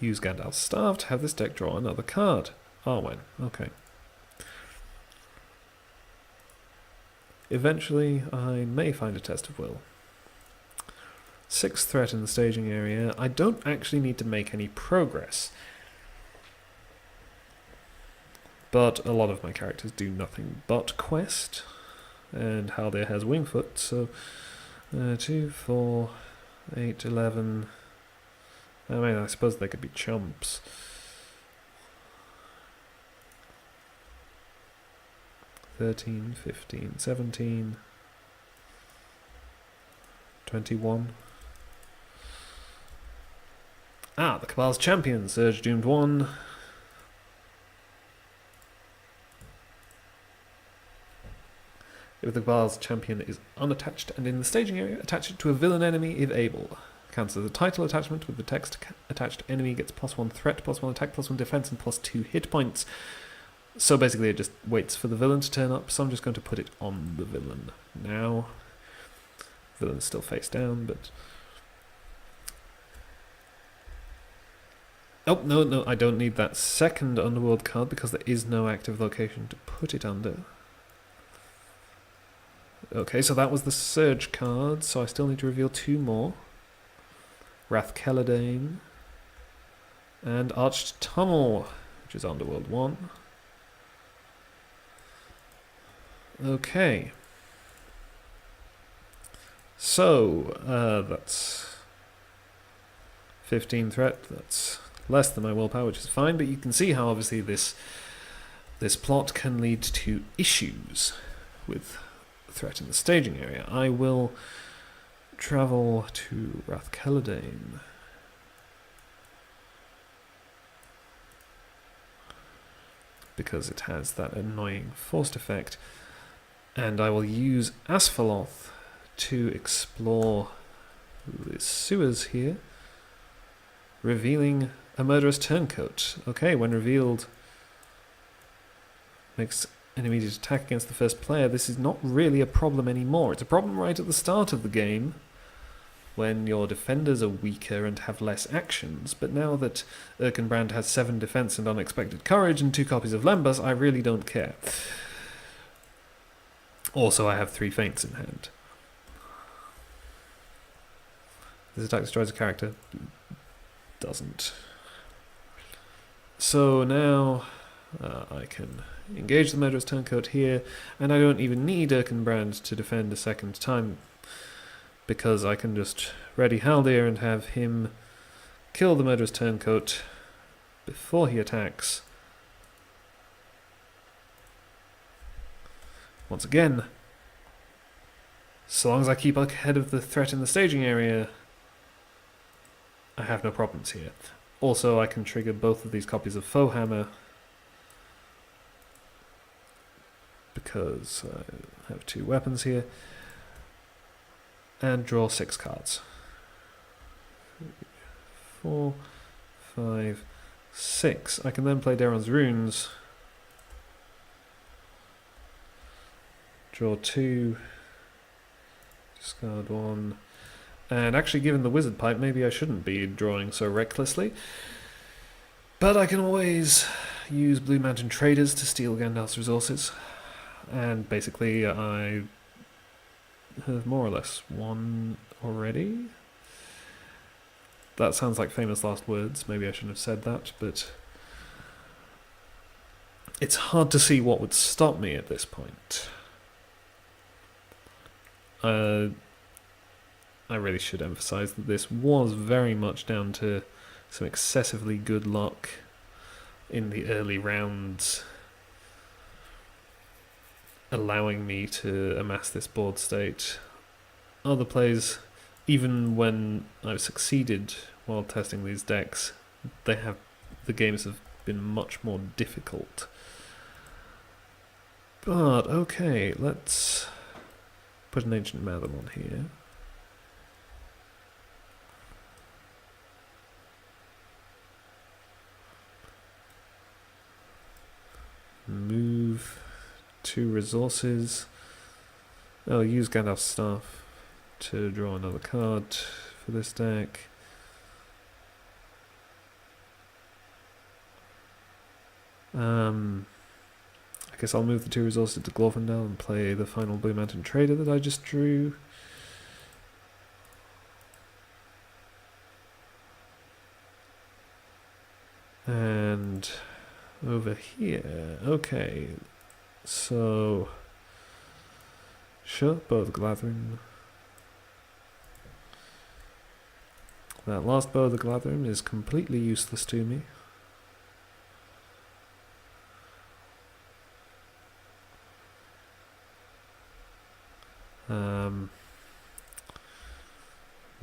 use Gandalf's Staff to have this deck draw another card. Arwen, okay. Eventually, I may find a Test of Will. 6 threat in the staging area. I don't actually need to make any progress. But a lot of my characters do nothing but quest. And Haldir has Wingfoot, so 2, 4, 8, 11. I mean, I suppose they could be chumps. 13, 15, 17, 21. Ah, the Cabal's champion, Surge Doomed 1. If the Cabal's champion is unattached and in the staging area, attach it to a villain enemy if able. Counts as a title attachment with the text attached enemy gets +1 threat, +1 attack, +1 defense, and +2 hit points. So basically it just waits for the villain to turn up, so I'm just going to put it on the villain now. Villain's still face down, but... Oh, no, I don't need that second Underworld card because there is no active location to put it under. Okay, so that was the Surge card, so I still need to reveal 2 more. Wrath Keladane and Arched Tunnel, which is Underworld 1. Okay. So, that's 15 threat, that's less than my willpower, which is fine, but you can see how obviously this plot can lead to issues with threat in the staging area. I will travel to Wrath Keladane. Because it has that annoying forced effect. And I will use Asphalloth to explore the sewers here, revealing a murderous turncoat. Okay, when revealed, makes an immediate attack against the first player. This is not really a problem anymore. It's a problem right at the start of the game, when your defenders are weaker and have less actions, but now that Erkenbrand has 7 defense and unexpected courage and 2 copies of Lembas, I really don't care. Also, I have 3 feints in hand. This attack destroys a character. Doesn't. So now I can engage the murderous turncoat here, and I don't even need Erkenbrand to defend a second time, because I can just ready Haldir and have him kill the murderous turncoat before he attacks. Once again, so long as I keep ahead of the threat in the staging area, I have no problems here. Also, I can trigger both of these copies of Foehammer, because I have 2 weapons here, and draw 6 cards. 4, 5, 6. I can then play Daron's Runes, draw 2, discard 1, and actually given the Wizard Pipe, maybe I shouldn't be drawing so recklessly, but I can always use Blue Mountain Traders to steal Gandalf's resources, and basically I have more or less won already. That sounds like famous last words, maybe I shouldn't have said that, but it's hard to see what would stop me at this point. I really should emphasize that this was very much down to some excessively good luck in the early rounds, allowing me to amass this board state. Other plays, even when I've succeeded while testing these decks, the games have been much more difficult. But okay, let's put an Ancient Matham on here. Move 2 resources. I'll use Gandalf's Staff to draw another card for this deck. I guess I'll move the 2 resources to Glorfindel and play the final Blue Mountain Trader that I just drew. And over here, okay, so sure, Bow of the Glathrim. That last Bow of the Glathrim is completely useless to me.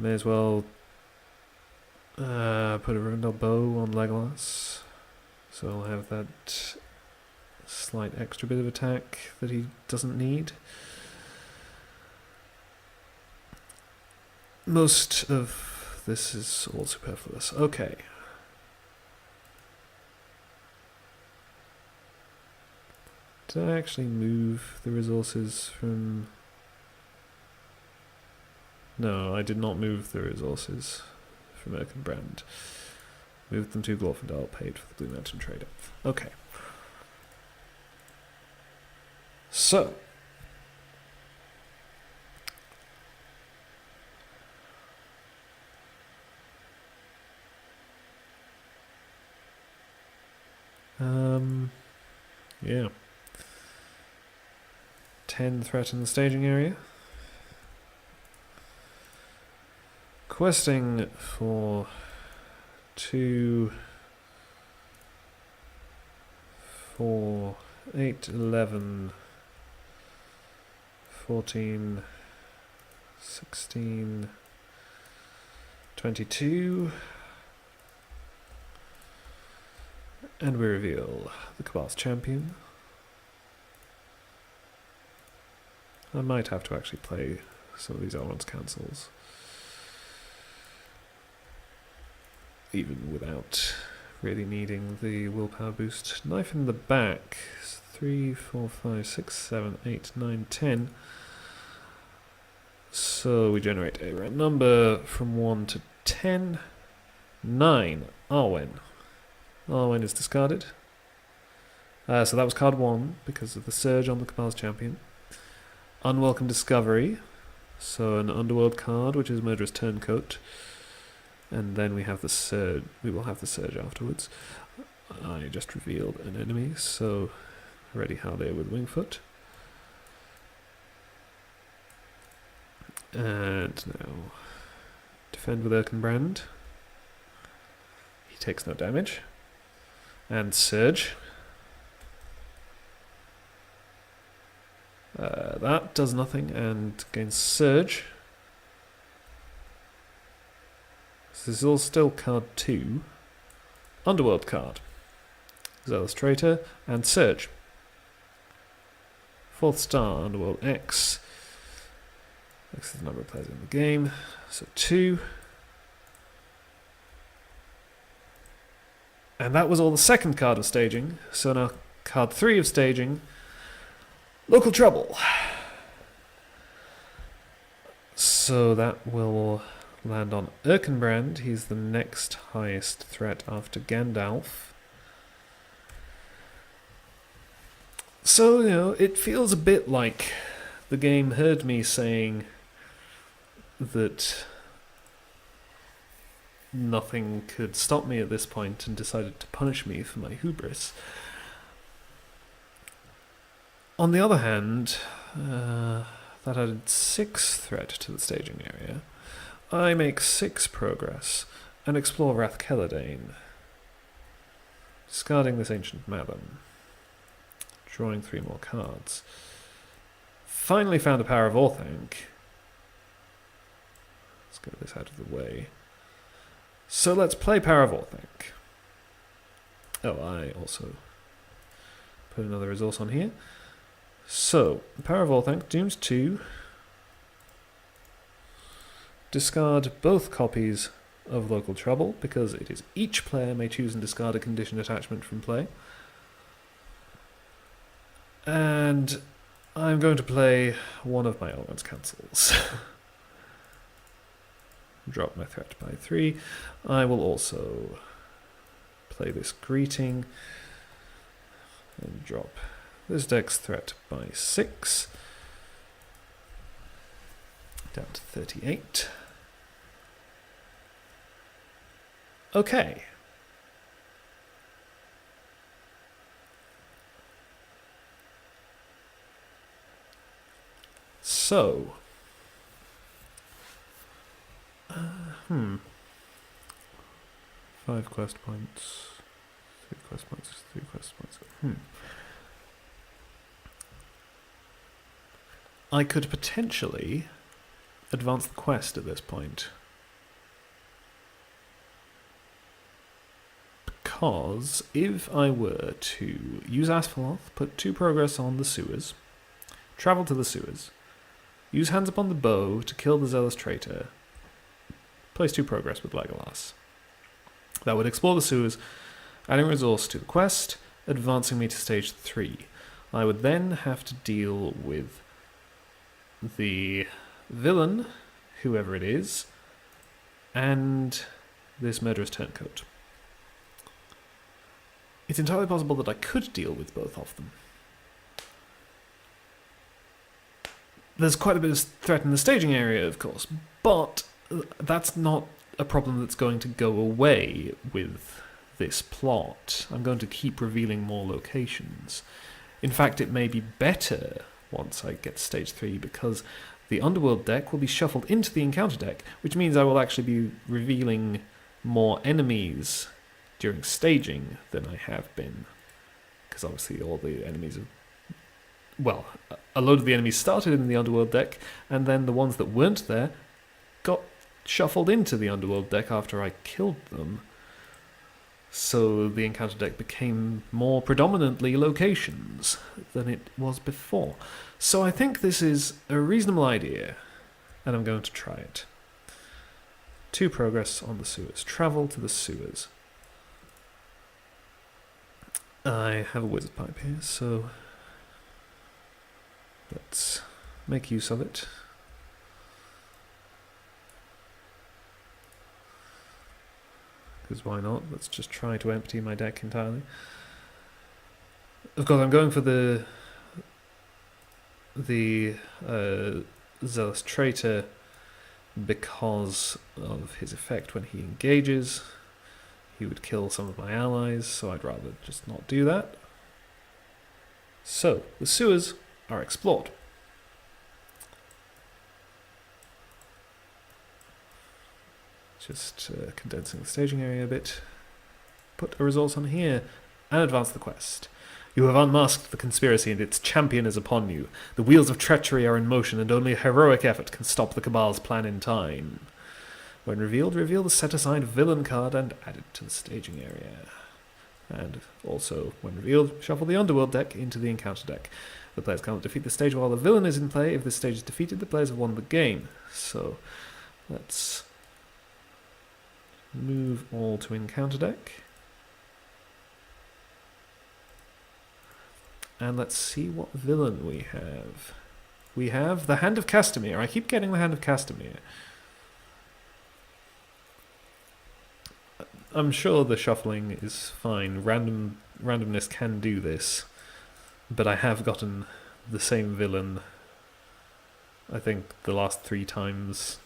May as well put a Rivendell Bow on Legolas, so I'll have that slight extra bit of attack that he doesn't need. Most of this is all superfluous. Okay. Did I actually move the resources from... No, I did not move the resources from Erkenbrand. Moved them to Glorfindel, paid for the Blue Mountain Trader. Okay. So. Yeah. 10 threat in the staging area. Questing for 2, 4, 8, 11, 14, 16, 22, and we reveal the Cabal's champion. I might have to actually play some of these Elrond's cancels, even without really needing the willpower boost. Knife in the back. 3, 4, 5, 6, 7, 8, 9, 10. So we generate a round number from 1 to 10. 9. Arwen. Arwen is discarded. So that was card 1 because of the surge on the Cabal's champion. Unwelcome Discovery. So an underworld card, which is Murderous Turncoat. And then we have the surge. We will have the surge afterwards. I just revealed an enemy, so ready Haldir with Wingfoot. And now defend with Erkenbrand. He takes no damage. And surge. That does nothing and gains surge. This is all still card 2. Underworld card. Zealous Traitor and Surge. 4th star, Underworld X. X is the number of players in the game. So 2. And that was all the second card of staging. So now card 3 of staging. Local Trouble. So that will land on Erkenbrand. He's the next highest threat after Gandalf. So, you know, it feels a bit like the game heard me saying that nothing could stop me at this point and decided to punish me for my hubris. On the other hand, that added 6 threat to the staging area. I make 6 progress and explore Rath-Keladane, discarding this Ancient Madam, drawing 3 more cards. Finally found a Power of Orthanc. Let's get this out of the way. So let's play Power of Orthanc. Oh, I also put another resource on here. So, Power of Orthanc, dooms 2. Discard both copies of Local Trouble, because it is each player may choose and discard a condition attachment from play. And I'm going to play one of my Elrond's cancels. Drop my threat by 3. I will also play this Greeting and drop this deck's threat by 6. Down to 38. Okay. So, 5 quest points, 3 quest points, 3 quest points. I could potentially advance the quest at this point. Because if I were to use Asphalloth, put 2 progress on the sewers, travel to the sewers, use hands upon the bow to kill the zealous traitor, place 2 progress with Legolas. That would explore the sewers, adding resource to the quest, advancing me to stage 3. I would then have to deal with the villain, whoever it is, and this murderous turncoat. It's entirely possible that I could deal with both of them. There's quite a bit of threat in the staging area, of course, but that's not a problem that's going to go away with this plot. I'm going to keep revealing more locations. In fact, it may be better once I get to stage 3, because the Underworld deck will be shuffled into the Encounter deck, which means I will actually be revealing more enemies during staging than I have been. Because obviously all the enemies are... Well, a load of the enemies started in the Underworld deck, and then the ones that weren't there got shuffled into the Underworld deck after I killed them. So the Encounter deck became more predominantly locations than it was before. So I think this is a reasonable idea, and I'm going to try it. 2 progress on the sewers. Travel to the sewers. I have a wizard pipe here, so let's make use of it. Because why not? Let's just try to empty my deck entirely. Of course, I'm going for the Zealous Traitor because of his effect when he engages. He would kill some of my allies, so I'd rather just not do that. So, the sewers are explored. Just condensing the staging area a bit. Put a resource on here and advance the quest. You have unmasked the conspiracy and its champion is upon you. The wheels of treachery are in motion and only heroic effort can stop the Cabal's plan in time. When revealed, reveal the set-aside villain card and add it to the staging area. And also, when revealed, shuffle the Underworld deck into the Encounter deck. The players cannot defeat the stage while the villain is in play. If this stage is defeated, the players have won the game. So, let's move all to Encounter deck. And let's see what villain we have. We have the Hand of Castamere. I keep getting the Hand of Castamere. I'm sure the shuffling is fine. Randomness can do this. But I have gotten the same villain, I think, the last 3 times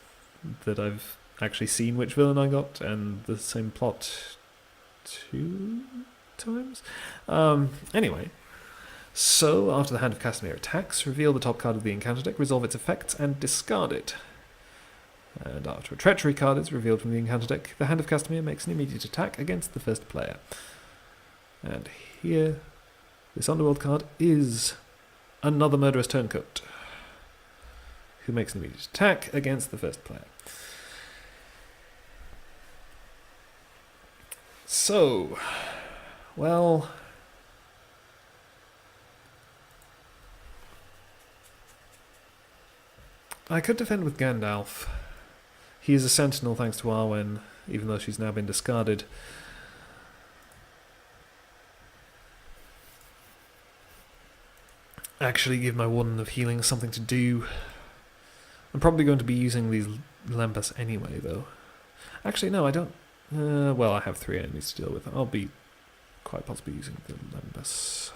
that I've actually seen which villain I got, and the same plot 2 times? Anyway. So, after the Hand of Castamere attacks, reveal the top card of the Encounter deck, resolve its effects, and discard it. And after a Treachery card is revealed from the Encounter deck, the Hand of Castamere makes an immediate attack against the first player. And here, this Underworld card is another Murderous Turncoat, who makes an immediate attack against the first player. So, well... I could defend with Gandalf. He is a sentinel thanks to Arwen, even though she's now been discarded. Actually give my Warden of Healing something to do. I'm probably going to be using these Lembas anyway, though. Actually, no, I don't. Well, I have 3 enemies to deal with. I'll be quite possibly using the Lembas.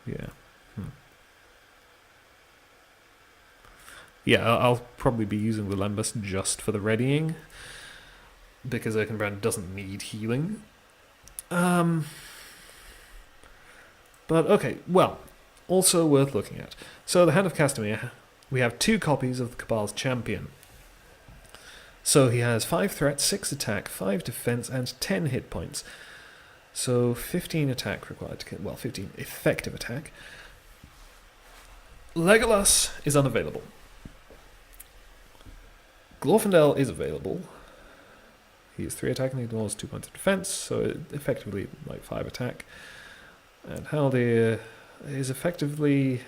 Yeah. Yeah, I'll probably be using the Lembas just for the readying, because Erkenbrand doesn't need healing. But okay, well, also worth looking at. So the Hand of Castamere we have 2 copies of the Cabal's Champion. So he has 5 threat, 6 attack, 5 defense, and 10 hit points. So 15 attack required to kill, well, 15 effective attack. Legolas is unavailable. Glorfindel is available. He is 3 attack and ignores 2 points of defense, so effectively like 5 attack. And Haldir is effectively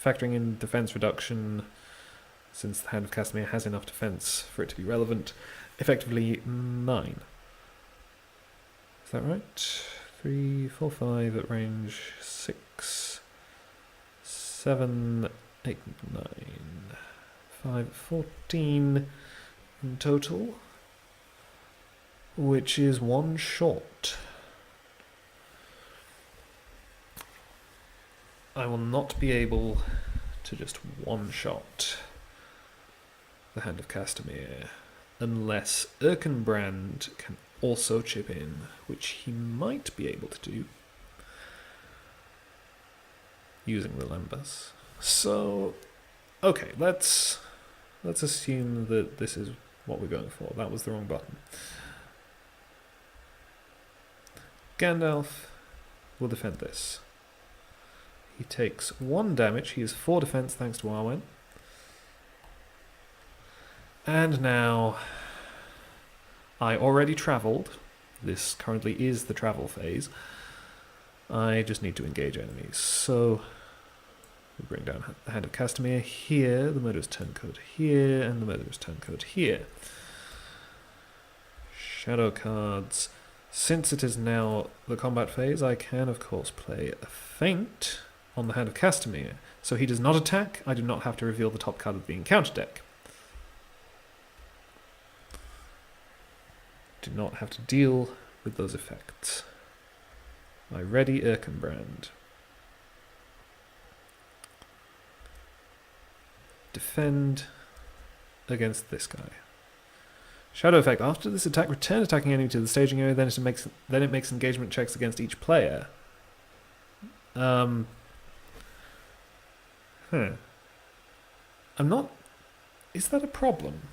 factoring in defense reduction, since the Hand of Castamere has enough defense for it to be relevant. Effectively 9. Is that right? 3, 4, 5 at range 6, 7, 8, 9, 5, 14 in total, which is 1 short. I will not be able to just one-shot the Hand of Castamere unless Erkenbrand can also chip in, which he might be able to do using the Lembas. So, okay, let's assume that this is what we're going for. That was the wrong button. Gandalf will defend this. He takes 1 damage. He has 4 defense thanks to Arwen. And now, I already travelled. This currently is the travel phase. I just need to engage enemies. So, we bring down the Hand of Castamere here, the Murderous Turncoat here, and the Murderous Turncoat here. Shadow cards. Since it is now the combat phase, I can, of course, play a feint on the Hand of Castamere. So he does not attack. I do not have to reveal the top card of the encounter deck. Do not have to deal with those effects. I ready Erkenbrand. Defend against this guy. Shadow effect. After this attack, return attacking enemy to the staging area. Then it makes engagement checks against each player. I'm not. Is that a problem?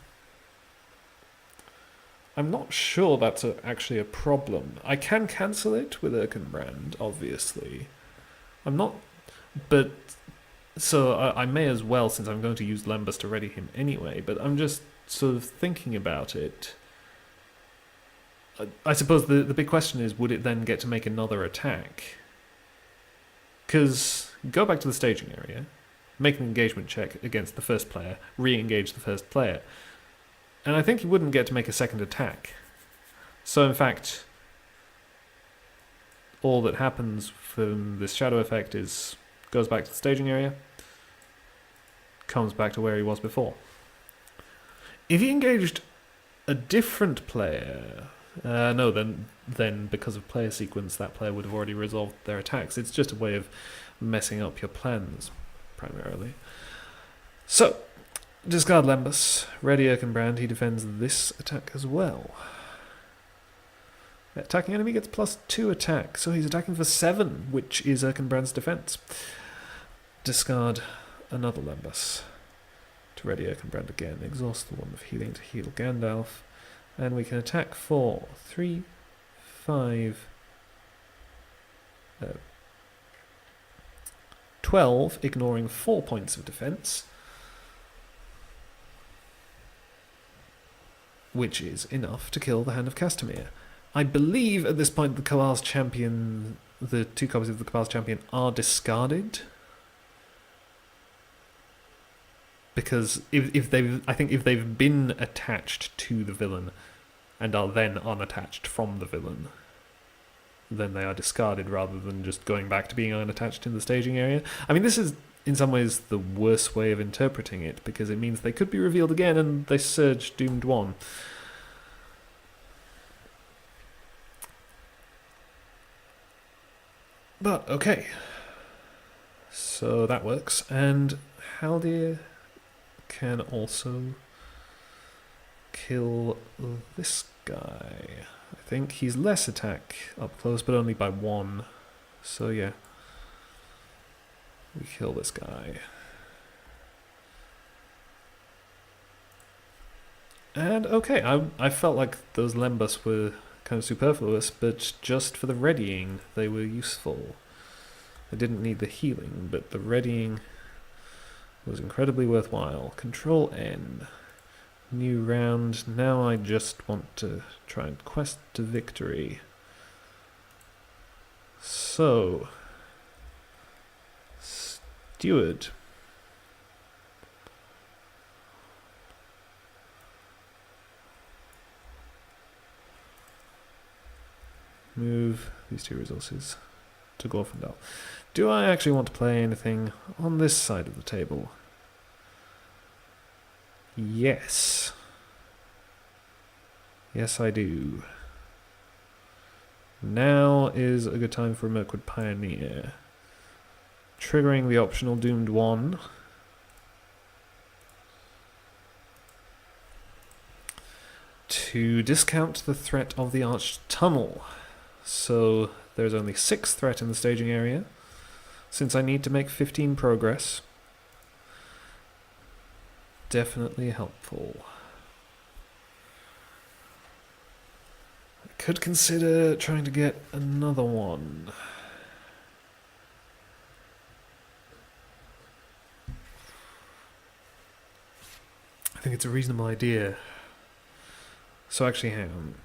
I'm not sure that's actually a problem. I can cancel it with Erkenbrand, obviously. I'm not, but so I may as well, since I'm going to use Lembas to ready him anyway. But I'm just sort of thinking about it. I suppose the big question is, would it then get to make another attack? Because go back to the staging area, make an engagement check against the first player, re-engage the first player, and I think he wouldn't get to make a second attack. So in fact, all that happens from this shadow effect is goes back to the staging area, comes back to where he was before. If he engaged a different player, no, then because of player sequence, that player would have already resolved their attacks. It's just a way of messing up your plans, primarily. So, discard Lembas, ready Erkenbrand, he defends this attack as well. The attacking enemy gets +2 attack, so he's attacking for 7, which is Erkenbrand's defense. Discard another Lembas to ready Erkenbrand again, exhaust the one of healing to heal Gandalf, and we can attack for 3, 5, 12, ignoring 4 points of defense, which is enough to kill the Hand of Castamere. I believe at this point the 2 copies of the Cabal's Champion are discarded, because if they've been attached to the villain and are then unattached from the villain, then they are discarded rather than just going back to being unattached in the staging area. I mean, this is in some ways the worst way of interpreting it, because it means they could be revealed again and they surge Doomed 1. But, okay. So that works. And Haldir can also kill this guy. I think he's less attack up close, but only by 1. So yeah. We kill this guy. And okay, I felt like those Lembas were kind of superfluous, but just for the readying, they were useful. I didn't need the healing, but the readying was incredibly worthwhile. Control N. New round. Now I just want to try and quest to victory. So, Steward. Move these two resources to Glorfindel. Do I actually want to play anything on this side of the table? Yes. Yes, I do. Now is a good time for a Mirkwood Pioneer. Triggering the optional Doomed 1. To discount the threat of the Arched Tunnel. So there's only 6 threat in the staging area. Since I need to make 15 progress. Definitely helpful. I could consider trying to get another one. I think it's a reasonable idea. So actually, hang on.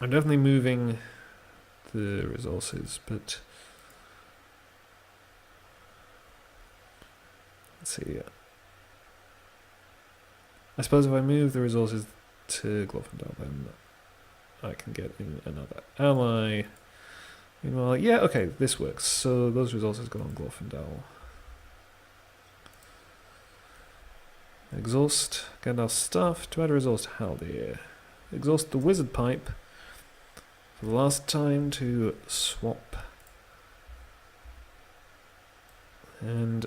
I'm definitely moving the resources, but let's see. I suppose if I move the resources to Glorfindel, then I can get in another ally. Meanwhile, yeah, okay, this works. So those resources go on Glorfindel. Exhaust Gandalf's stuff to add a resource to Haldir. Exhaust the wizard pipe for the last time to swap. And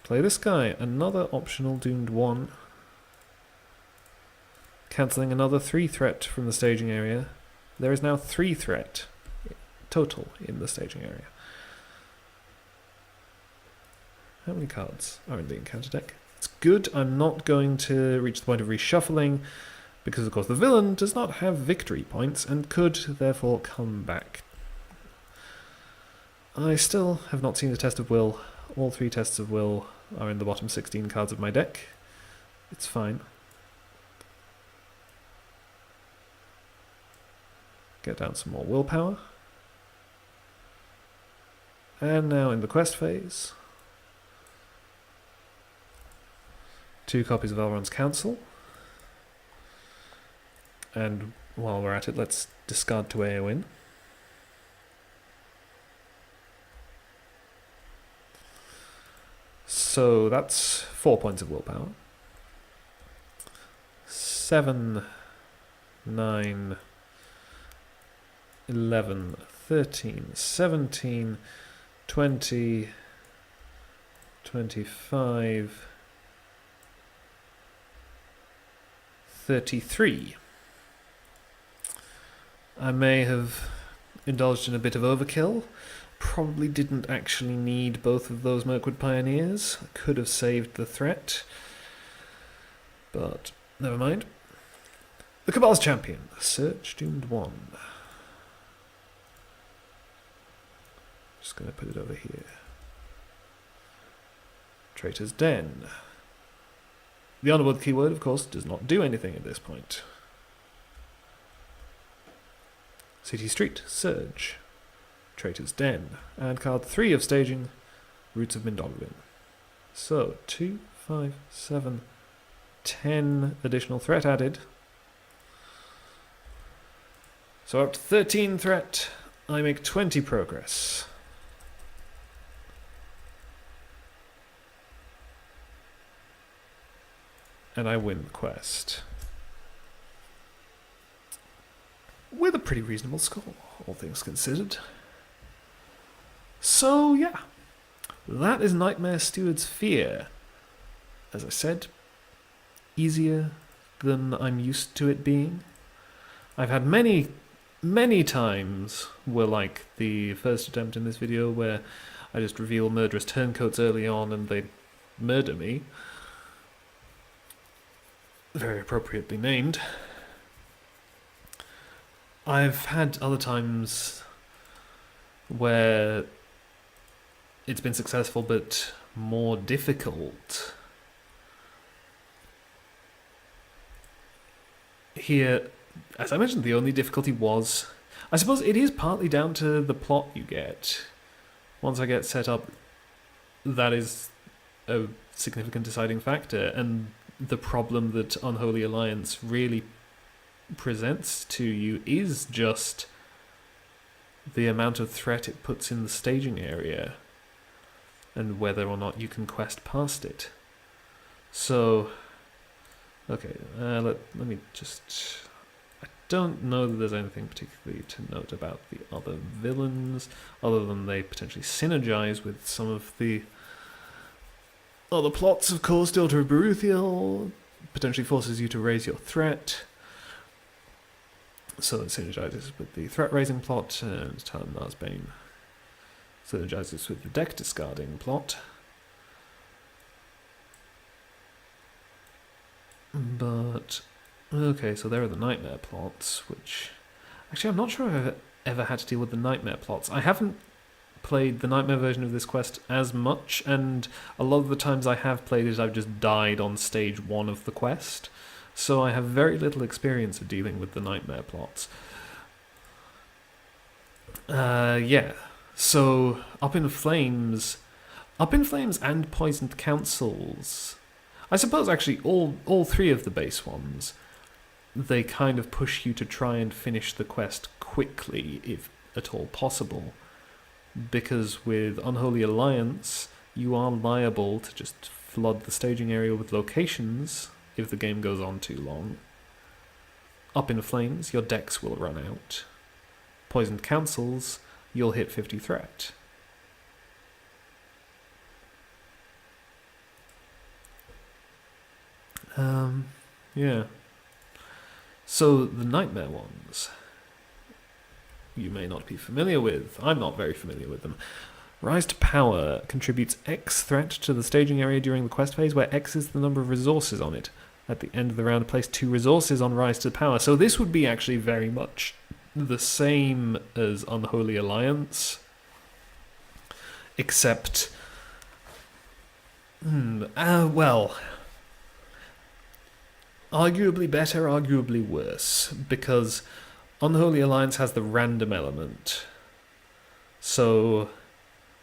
play this guy, another optional Doomed 1. Cancelling another 3 threat from the staging area. There is now 3 threat total in the staging area. How many cards are in the encounter deck? It's good I'm not going to reach the point of reshuffling, because of course the villain does not have victory points and could therefore come back. I still have not seen the test of will. All 3 tests of will are in the bottom 16 cards of my deck. It's fine. Get down some more willpower. And now in the quest phase. 2 copies of Elrond's Council. And while we're at it, let's discard to Eowyn. So that's 4 points of willpower. 7, 9, 11, 13, 17, 20, 25, 33. I may have indulged in a bit of overkill. Probably didn't actually need both of those Mirkwood Pioneers. Could have saved the threat. But never mind. The Cabal's Champion. Search Doomed 1. Just going to put it over here. Traitor's Den. The Underworld keyword, of course, does not do anything at this point. City Street, Surge, Traitor's Den, and card 3 of staging, Roots of Mindolluin. So, 2, 5, 7, 10 additional threat added. So up to 13 threat, I make 20 progress. And I win the quest. With a pretty reasonable score, all things considered. So, yeah. That is Nightmare Steward's Fear. As I said, easier than I'm used to it being. I've had many times where, like the first attempt in this video, where I just reveal murderous turncoats early on and they murder me. very appropriately named. I've had other times where it's been successful but more difficult. Here, as I mentioned, the only difficulty was, I suppose it is partly down to the plot you get. Once I get set up, that is a significant deciding factor, and the problem that Unholy Alliance really presents to you is just the amount of threat it puts in the staging area and whether or not you can quest past it. So, okay, let me just... I don't know that there's anything particularly to note about the other villains, other than they potentially synergize with some of the other plots, of course. Daughter of Beruthiel potentially forces you to raise your threat, so it synergizes with the threat-raising plot, and Talonar's Bane synergizes with the deck-discarding plot. But, okay, so there are the nightmare plots, which... Actually, I'm not sure if I've ever had to deal with the nightmare plots. I haven't played the nightmare version of this quest as much, and a lot of the times I have played it, I've just died on stage 1 of the quest. So I have very little experience of dealing with the nightmare plots. Yeah. So, Up in Flames and Poisoned Councils, I suppose actually all 3 of the base ones, they kind of push you to try and finish the quest quickly, if at all possible. Because with Unholy Alliance, you are liable to just flood the staging area with locations if the game goes on too long. Up in Flames, your decks will run out. Poisoned Councils, you'll hit 50 threat. Yeah. So, the Nightmare ones, you may not be familiar with. I'm not very familiar with them. Rise to Power contributes X threat to the staging area during the quest phase, where X is the number of resources on it. At the end of the round, place 2 resources on Rise to Power. So this would be actually very much the same as Unholy Alliance, except... well... arguably better, arguably worse, because Unholy Alliance has the random element. So...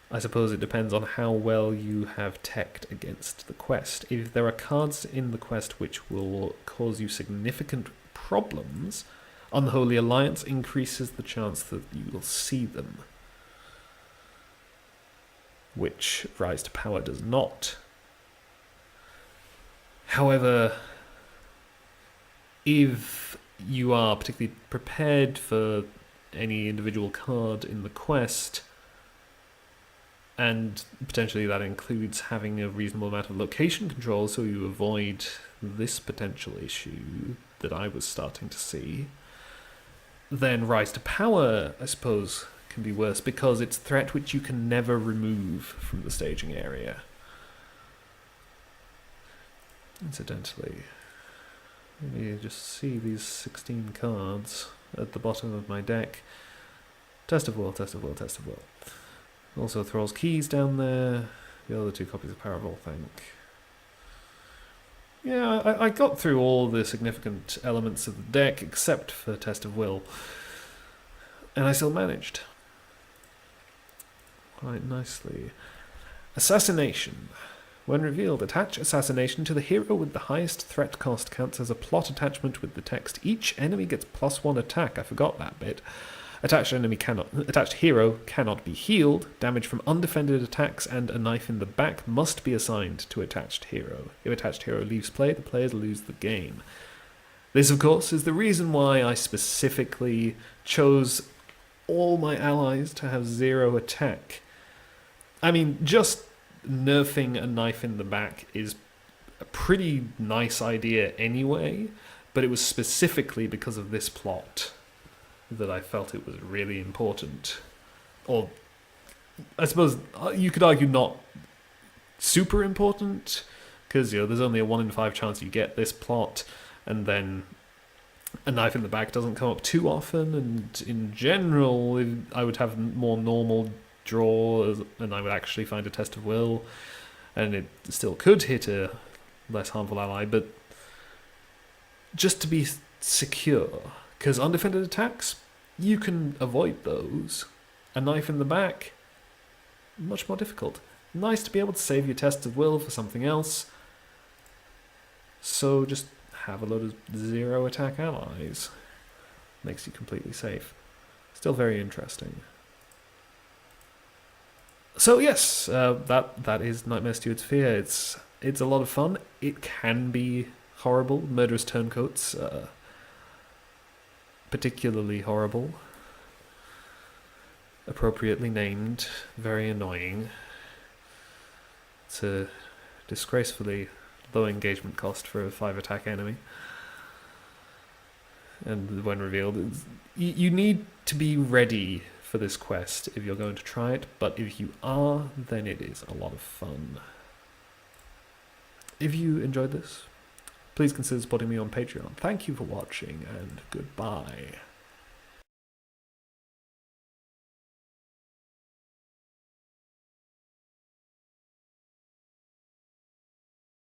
I suppose it depends on how well you have teched against the quest. If there are cards in the quest which will cause you significant problems, Unholy Alliance increases the chance that you will see them, which Rise to Power does not. However, if you are particularly prepared for any individual card in the quest, and potentially that includes having a reasonable amount of location control so you avoid this potential issue that I was starting to see, then Rise to Power, I suppose, can be worse because it's a threat which you can never remove from the staging area. Incidentally, let me just see these 16 cards at the bottom of my deck. Test of Will, Test of Will, Test of Will. Also Thrall's Keys down there. The other 2 copies of Paravol, thank. Yeah, I got through all the significant elements of the deck except for Test of Will. And I still managed. Quite nicely. Assassination. When revealed, attach Assassination to the hero with the highest threat cost. Counts as a plot attachment with the text. Each enemy gets +1 attack. I forgot that bit. Attached hero cannot be healed. Damage from undefended attacks and a knife in the back must be assigned to attached hero. If attached hero leaves play, the players lose the game. This, of course, is the reason why I specifically chose all my allies to have 0 attack. I mean, just nerfing a knife in the back is a pretty nice idea anyway, but it was specifically because of this plot that I felt it was really important. Or, I suppose, you could argue not super important, because there's only a 1 in 5 chance you get this plot, and then a knife in the back doesn't come up too often, and in general I would have more normal draws, and I would actually find a test of will, and it still could hit a less harmful ally, but just to be secure, because undefended attacks, you can avoid those. A knife in the back, much more difficult. Nice to be able to save your tests of will for something else, so just have a load of 0 attack allies. Makes you completely safe. Still very interesting. So yes, that is Nightmare Steward's Fear. It's a lot of fun. It can be horrible. Murderous Turncoats, particularly horrible. Appropriately named, very annoying. It's a disgracefully low engagement cost for a 5 attack enemy. And when revealed, you need to be ready for this quest if you're going to try it, but if you are, then it is a lot of fun. If you enjoyed this, please consider supporting me on Patreon. Thank you for watching, and goodbye.